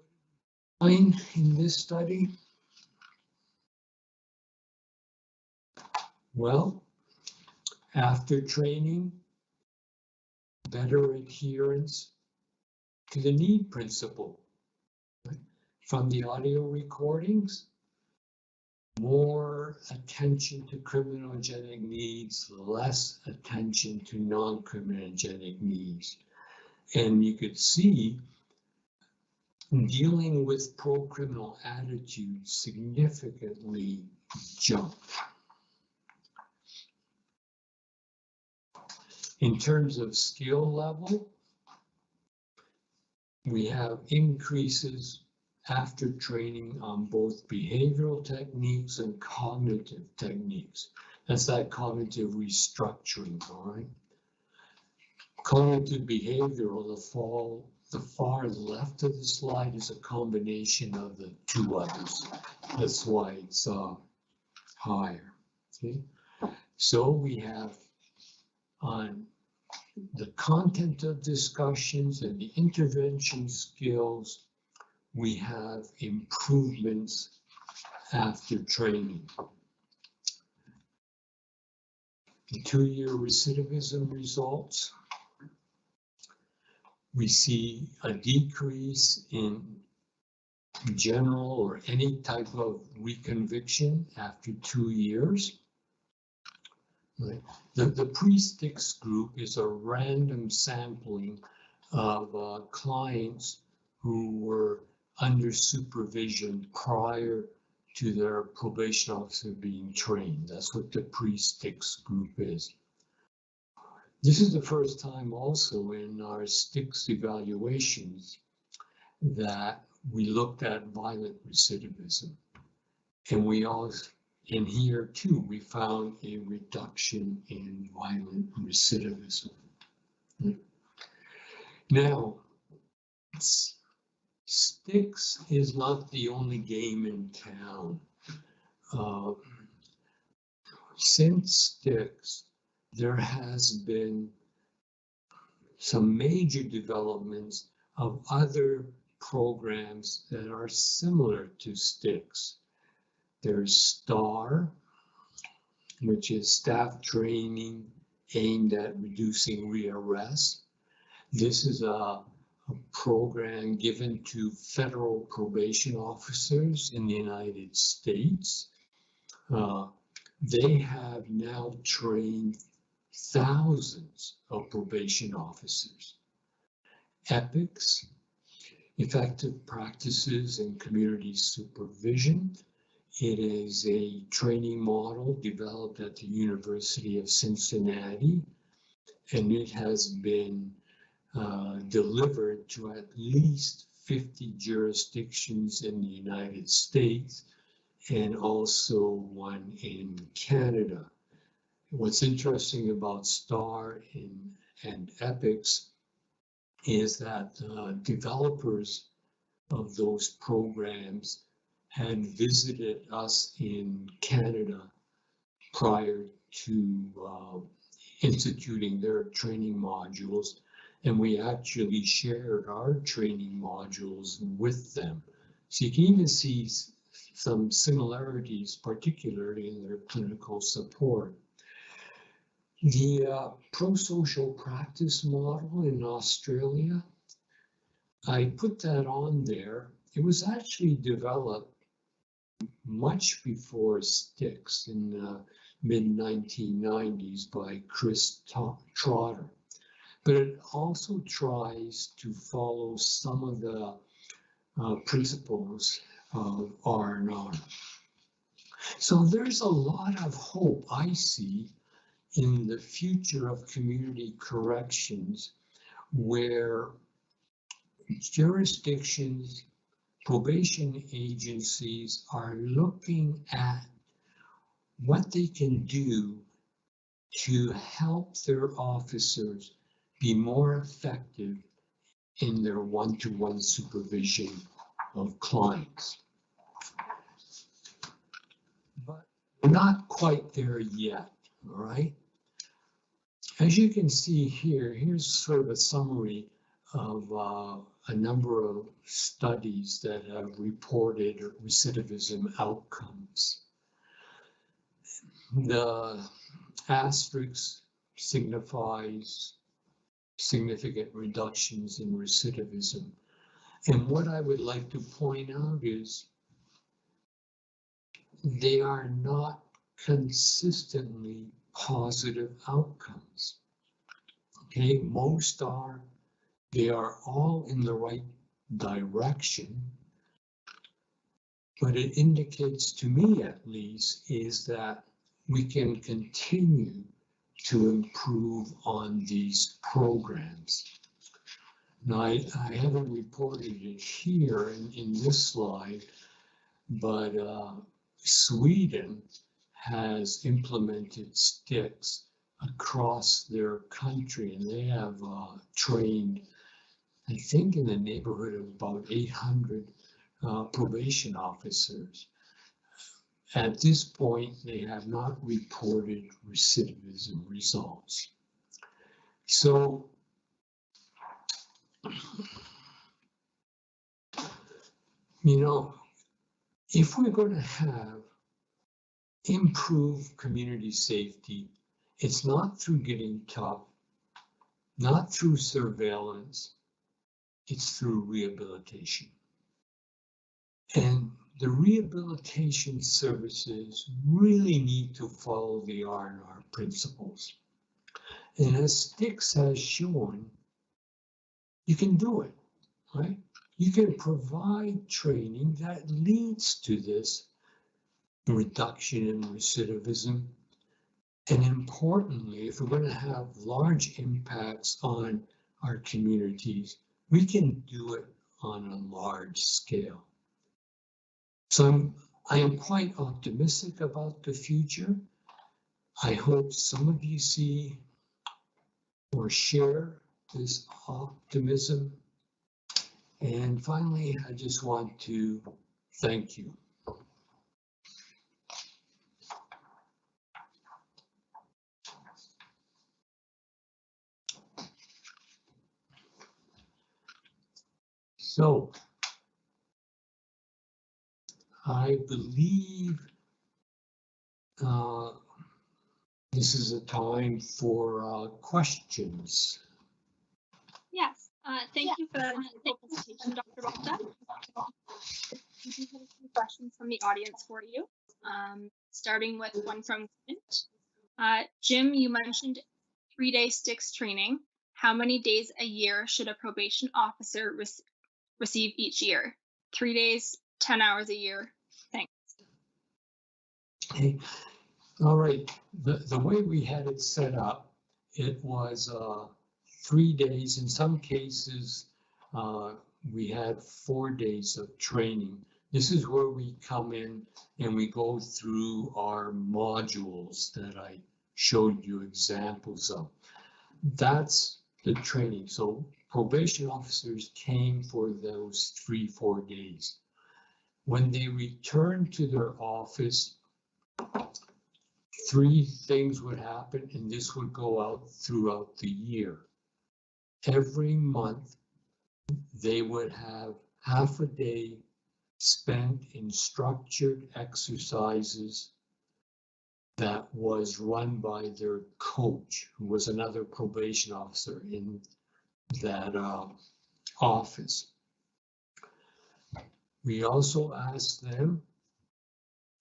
what did we find in this study? Well, after training, better adherence to the need principle. From the audio recordings, more attention to criminogenic needs, less attention to non-criminogenic needs. And you could see dealing with pro-criminal attitudes significantly jumped. In terms of skill level, we have increases after training on both behavioral techniques and cognitive techniques. That's that cognitive restructuring, all right? Cognitive behavioral, the far left of the slide is a combination of the two others. That's why it's higher, okay? So we have on the content of discussions and the intervention skills, we have improvements after training. The 2-year recidivism results, we see a decrease in general or any type of reconviction after 2 years. The PreSTICS group is a random sampling of clients who were under supervision prior to their probation officer being trained. That's what the PreSTICS group is. This is the first time also in our STICS evaluations that we looked at violent recidivism. And we also, in here too, we found a reduction in violent recidivism. Now, STICS is not the only game in town. Since STICS, there has been some major developments of other programs that are similar to STICS. There's STAR, which is staff training aimed at reducing rearrest. This is a program given to federal probation officers in the United States. They have now trained thousands of probation officers. EPICS, Effective Practices in Community Supervision. It is a training model developed at the University of Cincinnati, and it has been delivered to at least 50 jurisdictions in the United States and also one in Canada. What's interesting about STAR and EPICS is that developers of those programs had visited us in Canada prior to instituting their training modules, and we actually shared our training modules with them. So you can even see some similarities, particularly in their clinical support. The pro-social practice model in Australia, I put that on there. It was actually developed much before STICS in the mid-1990s by Chris Trotter. But it also tries to follow some of the principles of RNR. So there's a lot of hope I see in the future of community corrections, where jurisdictions, probation agencies are looking at what they can do to help their officers be more effective in their one-to-one supervision of clients. But we're not quite there yet, all right? As you can see here, here's sort of a summary of a number of studies that have reported recidivism outcomes. The asterisk signifies significant reductions in recidivism. And what I would like to point out is they are not consistently positive outcomes. Okay, most are, they are all in the right direction, but it indicates to me at least is that we can continue to improve on these programs. Now, I haven't reported it here in this slide, but Sweden has implemented STICS across their country, and they have trained, I think, in the neighborhood of about 800 probation officers. At this point, they have not reported recidivism results. So, you know, if we're going to have improved community safety, it's not through getting tough, not through surveillance, it's through rehabilitation. And the rehabilitation services really need to follow the RNR principles. And as STICS has shown, you can do it, right? You can provide training that leads to this reduction in recidivism. And importantly, if we're going to have large impacts on our communities, we can do it on a large scale. So I am quite optimistic about the future. I hope some of you see or share this optimism. And finally, I just want to thank you. So, I believe this is a time for questions. Yes, thank you for that presentation, Dr. Bonta. We do have a few questions from the audience for you, starting with one from Clint. Jim, you mentioned 3-day STICS training. How many days a year should a probation officer receive each year? 3 days, 10 hours a year? Thanks. Okay. All right. The way we had it set up, it was 3 days. In some cases, we had 4 days of training. This is where we come in and we go through our modules that I showed you examples of. That's the training. So probation officers came for those 3-4 days. When they returned to their office, 3 things would happen, and this would go out throughout the year. Every month, they would have half a day spent in structured exercises that was run by their coach, who was another probation officer in that office. We also asked them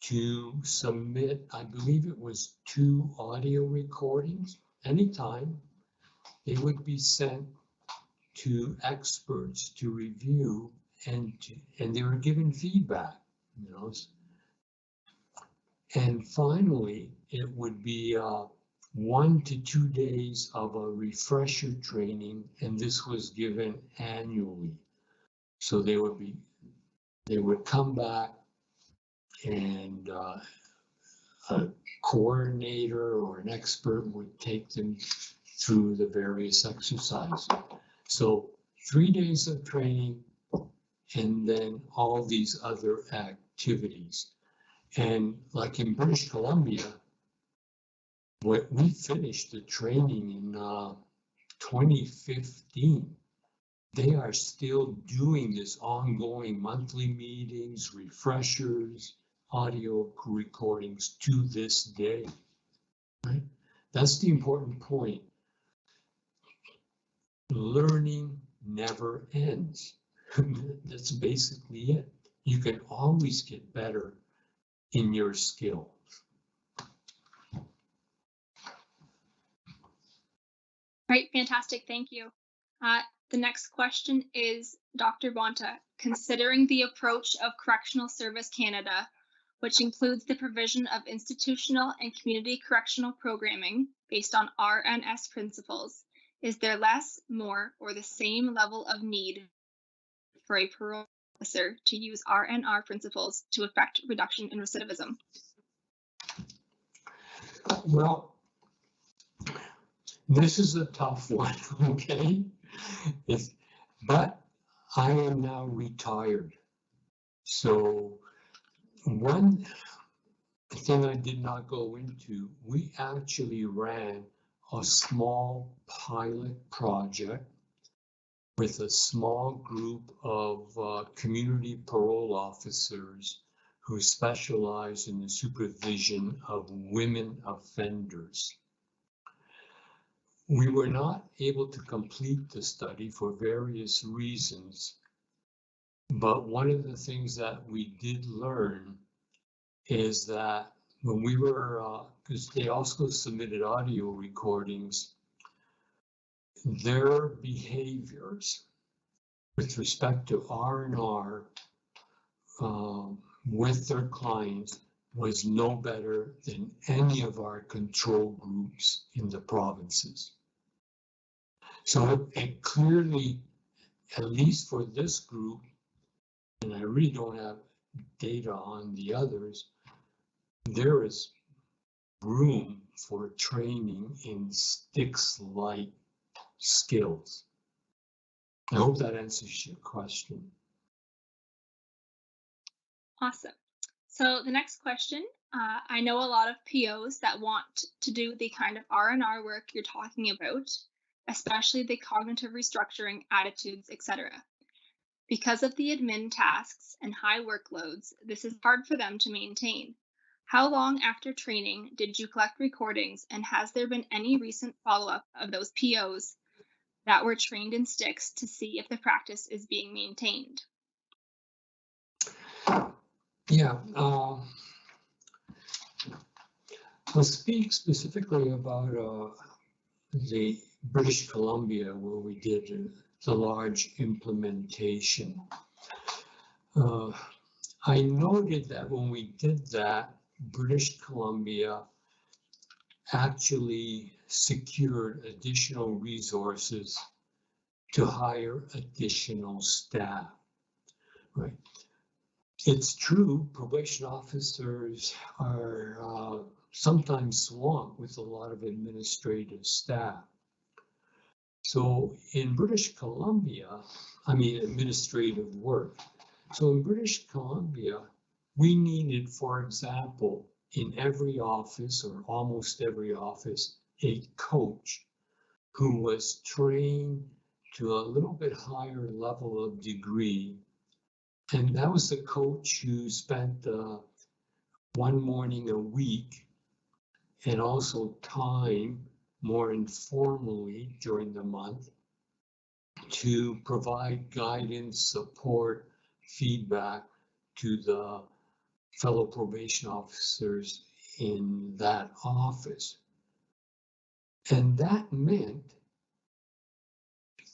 to submit, I believe it was 2 audio recordings. Anytime, they would be sent to experts to review and they were given feedback, you know. And finally, it would be 1 to 2 days of a refresher training, and this was given annually. So they would come back, and a coordinator or an expert would take them through the various exercises. So 3 days of training, and then all these other activities. And like in British Columbia, we finished the training in 2015. They are still doing this ongoing monthly meetings, refreshers, audio recordings to this day. Right? That's the important point. Learning never ends. That's basically it. You can always get better in your skills. Right, fantastic, thank you. The next question is, Dr. Bonta, considering the approach of Correctional Service Canada, which includes the provision of institutional and community correctional programming based on RNS principles, is there less, more, or the same level of need for a parole officer to use RNR principles to effect reduction in recidivism? Well, this is a tough one, okay? But I am now retired. So one thing I did not go into, we actually ran a small pilot project with a small group of community parole officers who specialize in the supervision of women offenders. We were not able to complete the study for various reasons, but one of the things that we did learn is that when we were, because they also submitted audio recordings, their behaviors with respect to R&R with their clients was no better than any of our control groups in the provinces. So it clearly, at least for this group, and I really don't have data on the others, there is room for training in STICS-like skills. I hope that answers your question. Awesome. So the next question, I know a lot of POs that want to do the kind of R&R work you're talking about, especially the cognitive restructuring, attitudes, etc. Because of the admin tasks and high workloads, this is hard for them to maintain. How long after training did you collect recordings, and has there been any recent follow-up of those POs that were trained in STICS to see if the practice is being maintained? Yeah, I'll speak specifically about the British Columbia, where we did the large implementation. I noted that when we did that, British Columbia actually secured additional resources to hire additional staff, right? It's true, probation officers are sometimes swamped with a lot of administrative staff. So in British Columbia, administrative work. So in British Columbia, we needed, for example, in every office or almost every office, a coach who was trained to a little bit higher level of degree. And that was the coach who spent one morning a week and also time more informally during the month to provide guidance, support, feedback to the fellow probation officers in that office. And that meant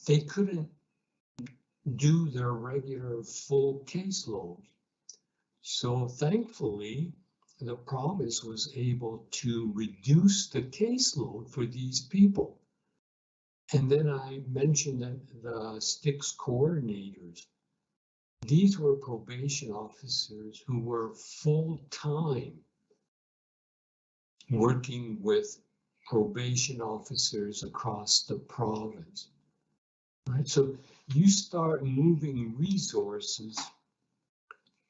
they couldn't do their regular full caseload. So thankfully, the province was able to reduce the caseload for these people. And then I mentioned that the STICS coordinators, these were probation officers who were full-time working with probation officers across the province. Right? So you start moving resources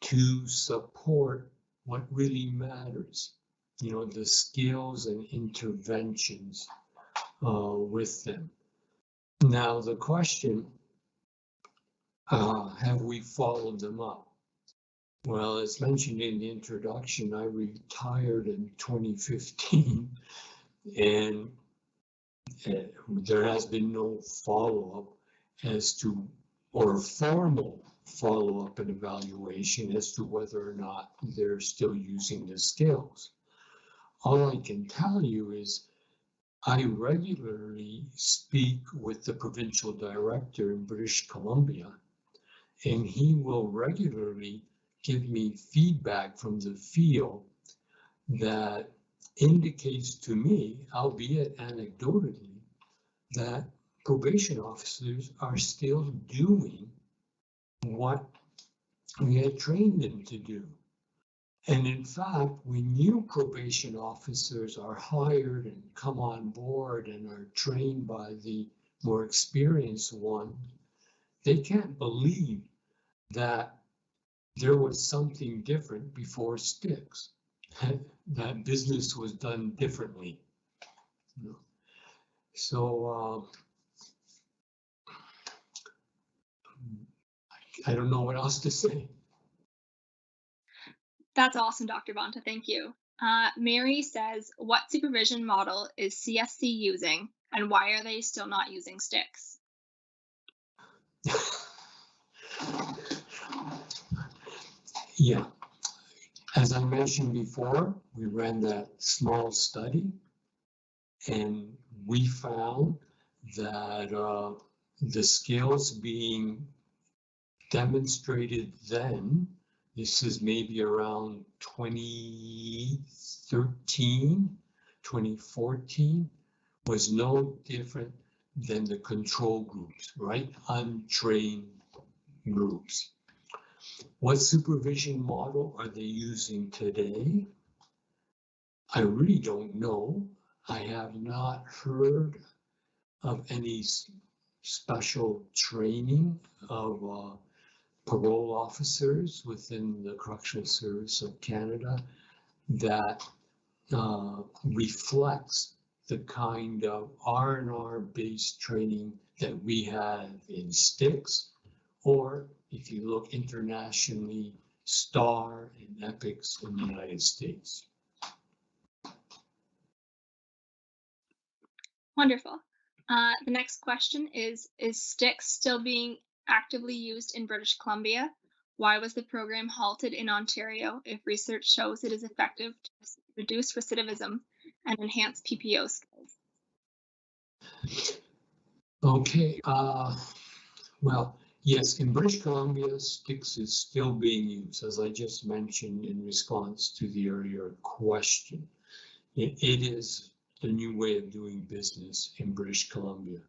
to support what really matters, the skills and interventions with them. Now, the question, have we followed them up? Well, as mentioned in the introduction, I retired in 2015, and there has been no follow-up as to, or formal follow-up and evaluation as to whether or not they're still using the skills. All I can tell you is I regularly speak with the provincial director in British Columbia, and he will regularly give me feedback from the field that indicates to me, albeit anecdotally, that probation officers are still doing what we had trained them to do. And in fact, when new probation officers are hired and come on board and are trained by the more experienced one, they can't believe that there was something different before STICS, that business was done differently. So I don't know what else to say. That's awesome, Dr. Bonta. Thank you. Mary says, what supervision model is CSC using, and why are they still not using STICS? Yeah, as I mentioned before, we ran that small study, and we found that the skills being demonstrated then, this is maybe around 2013, 2014, was no different than the control groups, right? Untrained groups. What supervision model are they using today? I really don't know. I have not heard of any special training of parole officers within the Correctional Service of Canada that reflects the kind of R&R based training that we have in STICS, or if you look internationally, STAR and EPICS in the United States. Wonderful. The next question is STICS still being actively used in British Columbia? Why was the program halted in Ontario if research shows it is effective to reduce recidivism and enhance PPO skills? Okay, well, yes, in British Columbia, STICS is still being used, as I just mentioned in response to the earlier question. It is the new way of doing business in British Columbia.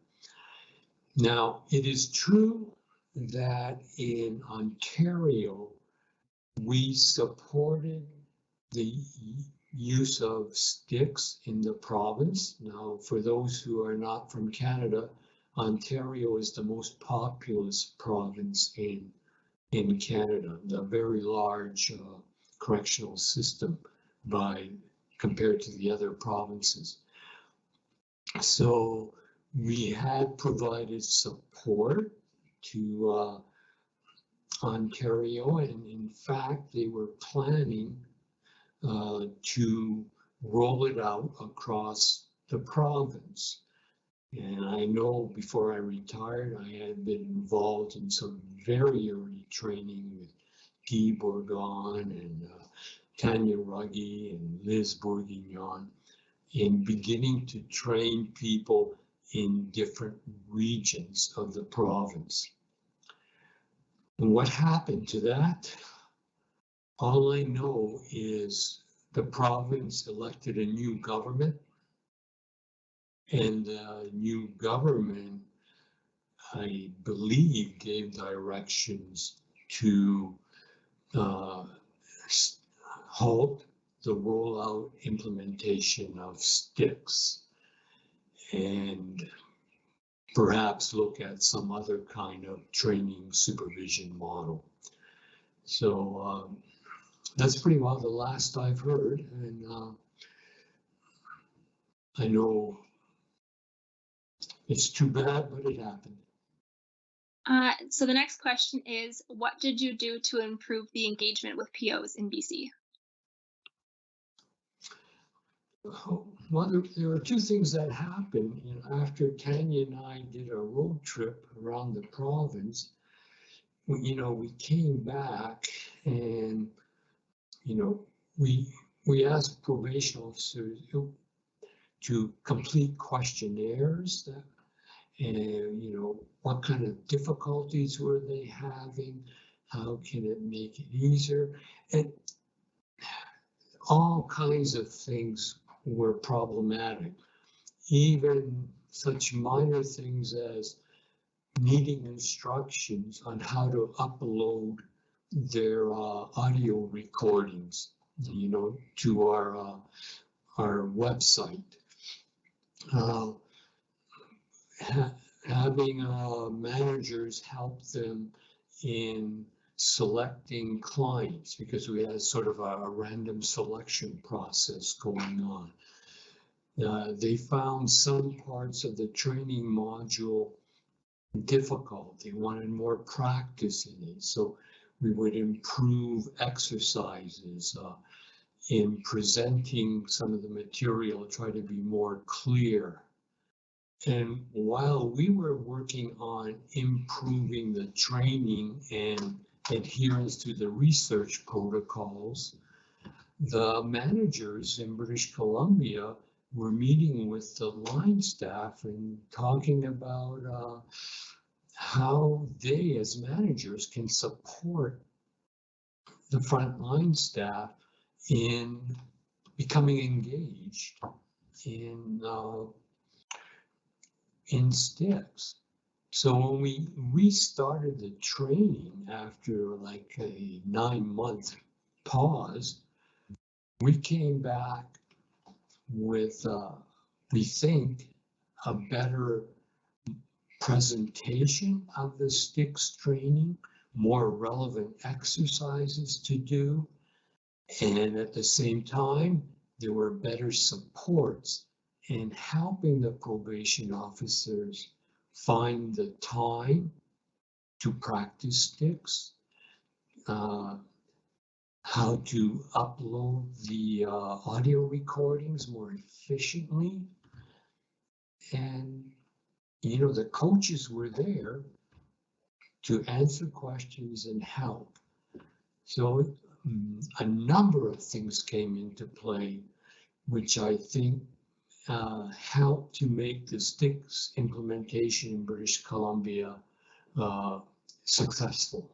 Now, it is true that in Ontario, we supported the use of STICS in the province. Now, for those who are not from Canada, Ontario is the most populous province in Canada, a very large correctional system compared to the other provinces. So we had provided support to Ontario, and in fact, they were planning to roll it out across the province. And I know before I retired, I had been involved in some very early training with Guy Bourgon and Tanya Ruggie and Liz Bourguignon in beginning to train people in different regions of the province. And what happened to that? All I know is the province elected a new government, and the new government, I believe, gave directions to halt the rollout implementation of STICS and perhaps look at some other kind of training supervision model. So that's pretty well the last I've heard, and I know it's too bad, but it happened. So the next question is, what did you do to improve the engagement with POs in BC? Well, there are two things that happened. You know, after Tanya and I did a road trip around the province, we came back and, we asked probation officers to complete questionnaires that, and, what kind of difficulties were they having? How can it make it easier? And all kinds of things were problematic. Even such minor things as needing instructions on how to upload their audio recordings, to our website. Having managers help them in selecting clients, because we had sort of a random selection process going on. They found some parts of the training module difficult. They wanted more practice in it. So we would improve exercises in presenting some of the material, try to be more clear. And while we were working on improving the training and adherence to the research protocols, the managers in British Columbia were meeting with the line staff and talking about how they as managers can support the frontline staff in becoming engaged in STICS. So when we restarted the training after like a 9-month pause, we came back with, we think, a better presentation of the STICS training, more relevant exercises to do, and at the same time, there were better supports in helping the probation officers find the time to practice STICS, how to upload the audio recordings more efficiently. And, the coaches were there to answer questions and help. So a number of things came into play, which I think helped to make the STICS implementation in British Columbia successful.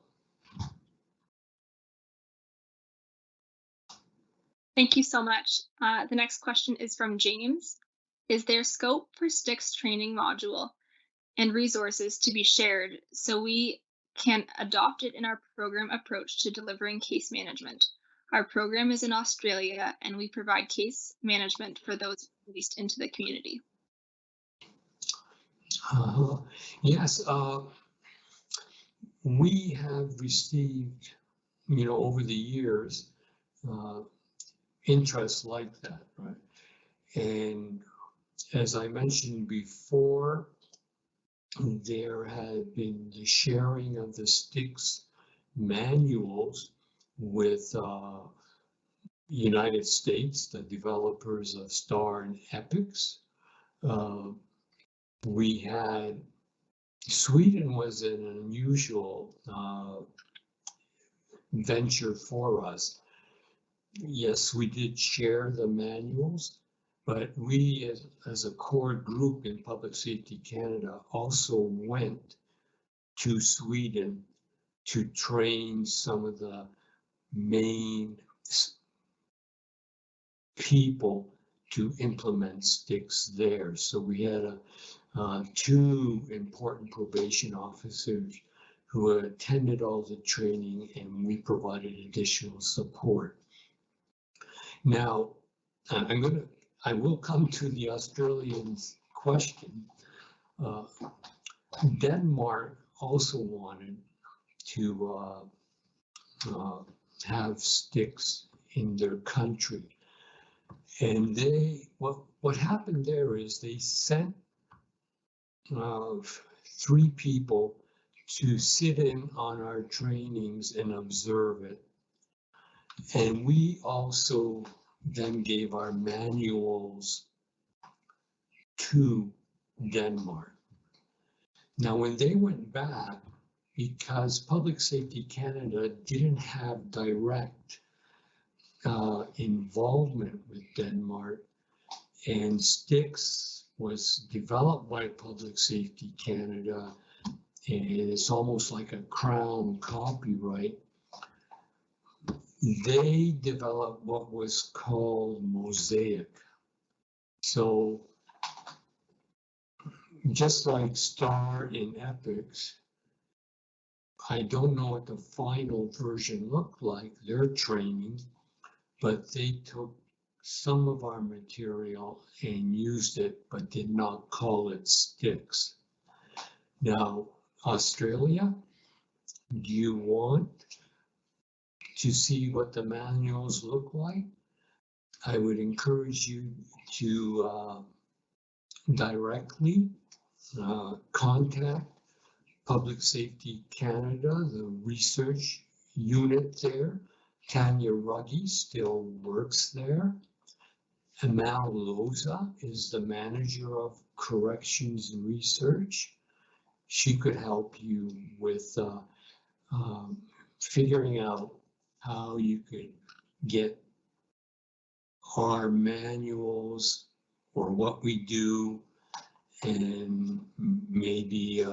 Thank you so much. The next question is from James. Is there scope for STICS training module and resources to be shared so we can adopt it in our program approach to delivering case management? Our program is in Australia and we provide case management for those released into the community. Yes, we have received, over the years, interest like that, right? And as I mentioned before, there had been the sharing of the STICS manuals with United States, the developers of STAR and EPICS. We had, Sweden was an unusual venture for us. Yes, we did share the manuals, but we as a core group in Public Safety Canada also went to Sweden to train some of the main people to implement STICS there. So we had two important probation officers who attended all the training, and we provided additional support. Now, I will come to the Australian question. Denmark also wanted to have STICS in their country. And what happened there is they sent 3 people to sit in on our trainings and observe it. And we also then gave our manuals to Denmark. Now, when they went back, because Public Safety Canada didn't have direct involvement with Denmark, and STICS was developed by Public Safety Canada, and it's almost like a crown copyright. They developed what was called Mosaic. So just like STAR in Epics, I don't know what the final version looked like, their training, but they took some of our material and used it, but did not call it STICS. Now, Australia, do you want to see what the manuals look like? I would encourage you to directly contact Public Safety Canada, the research unit there. Tanya Ruggie still works there. Amal Loza is the manager of corrections research. She could help you with figuring out how you could get our manuals or what we do, and maybe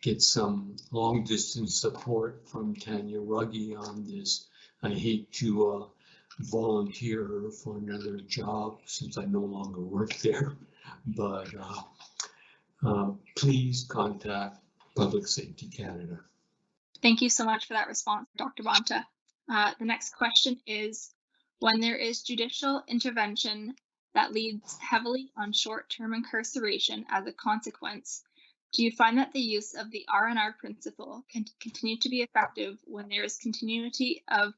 get some long distance support from Tanya Ruggie on this. I hate to volunteer her for another job since I no longer work there, but please contact Public Safety Canada. Thank you so much for that response, Dr. Bonta. The next question is, when there is judicial intervention that leads heavily on short-term incarceration as a consequence, do you find that the use of the RNR principle can continue to be effective when there is continuity of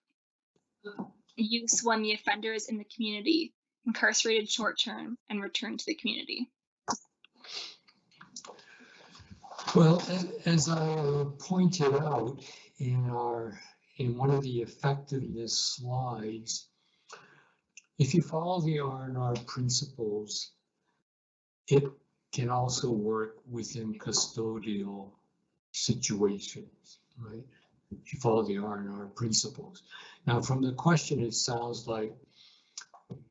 use when the offender is in the community, incarcerated short-term, and returned to the community? Well, as I pointed out in one of the effectiveness slides, if you follow the RNR principles, it can also work within custodial situations, right? If you follow the RNR principles. Now, from the question, it sounds like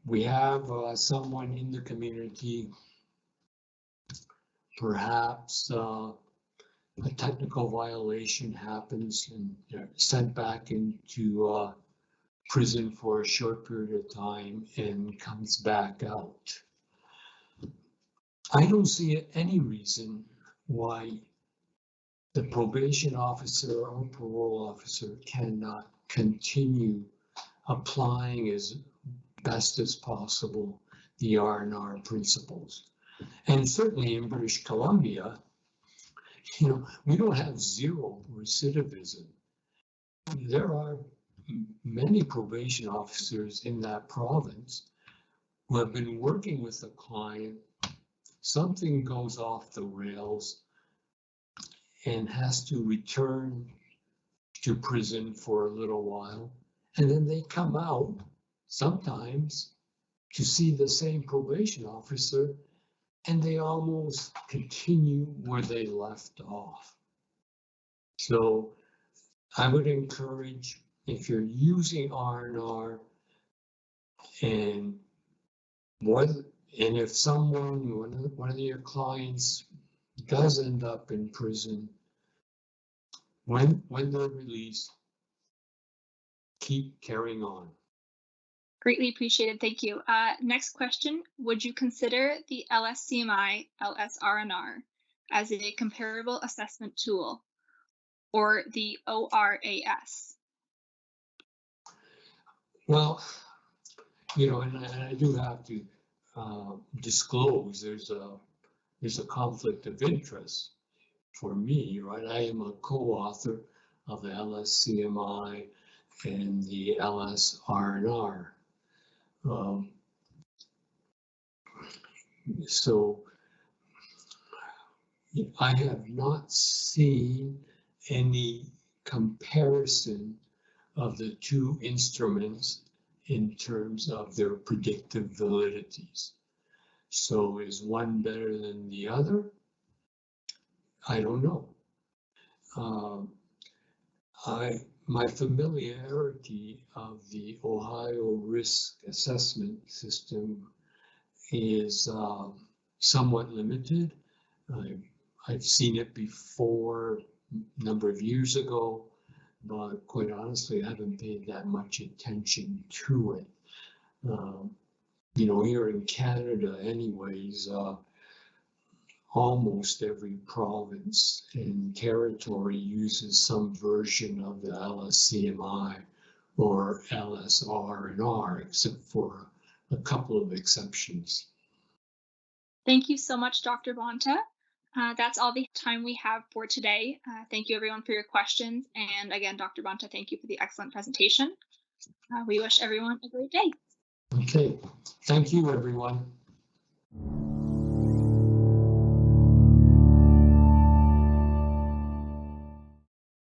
we have someone in the community, perhaps a technical violation happens and they're sent back into prison for a short period of time and comes back out. I don't see any reason why the probation officer or parole officer cannot continue applying as best as possible the RNR principles. And certainly in British Columbia, we don't have zero recidivism. There are many probation officers in that province who have been working with a client, something goes off the rails and has to return to prison for a little while, and then they come out sometimes to see the same probation officer, and they almost continue where they left off. So I would encourage, if you're using RNR and if one of your clients does end up in prison, when they're released, keep carrying on. Greatly appreciated. Thank you. Next question. Would you consider the LSCMI, LSRNR as a comparable assessment tool or the ORAS? Well, and I do have to disclose there's a conflict of interest for me, right? I am a co-author of the LSCMI and the LSRNR. So I have not seen any comparison of the two instruments in terms of their predictive validities. So is one better than the other? I don't know. My familiarity of the Ohio risk assessment system is somewhat limited. I've seen it before a number of years ago, but quite honestly, I haven't paid that much attention to it. Here in Canada anyways, almost every province and territory uses some version of the LSCMI or LSRNR, except for a couple of exceptions. Thank you so much, Dr. Bonta. That's all the time we have for today. Thank you everyone for your questions. And again, Dr. Bonta, thank you for the excellent presentation. We wish everyone a great day. Okay, thank you everyone.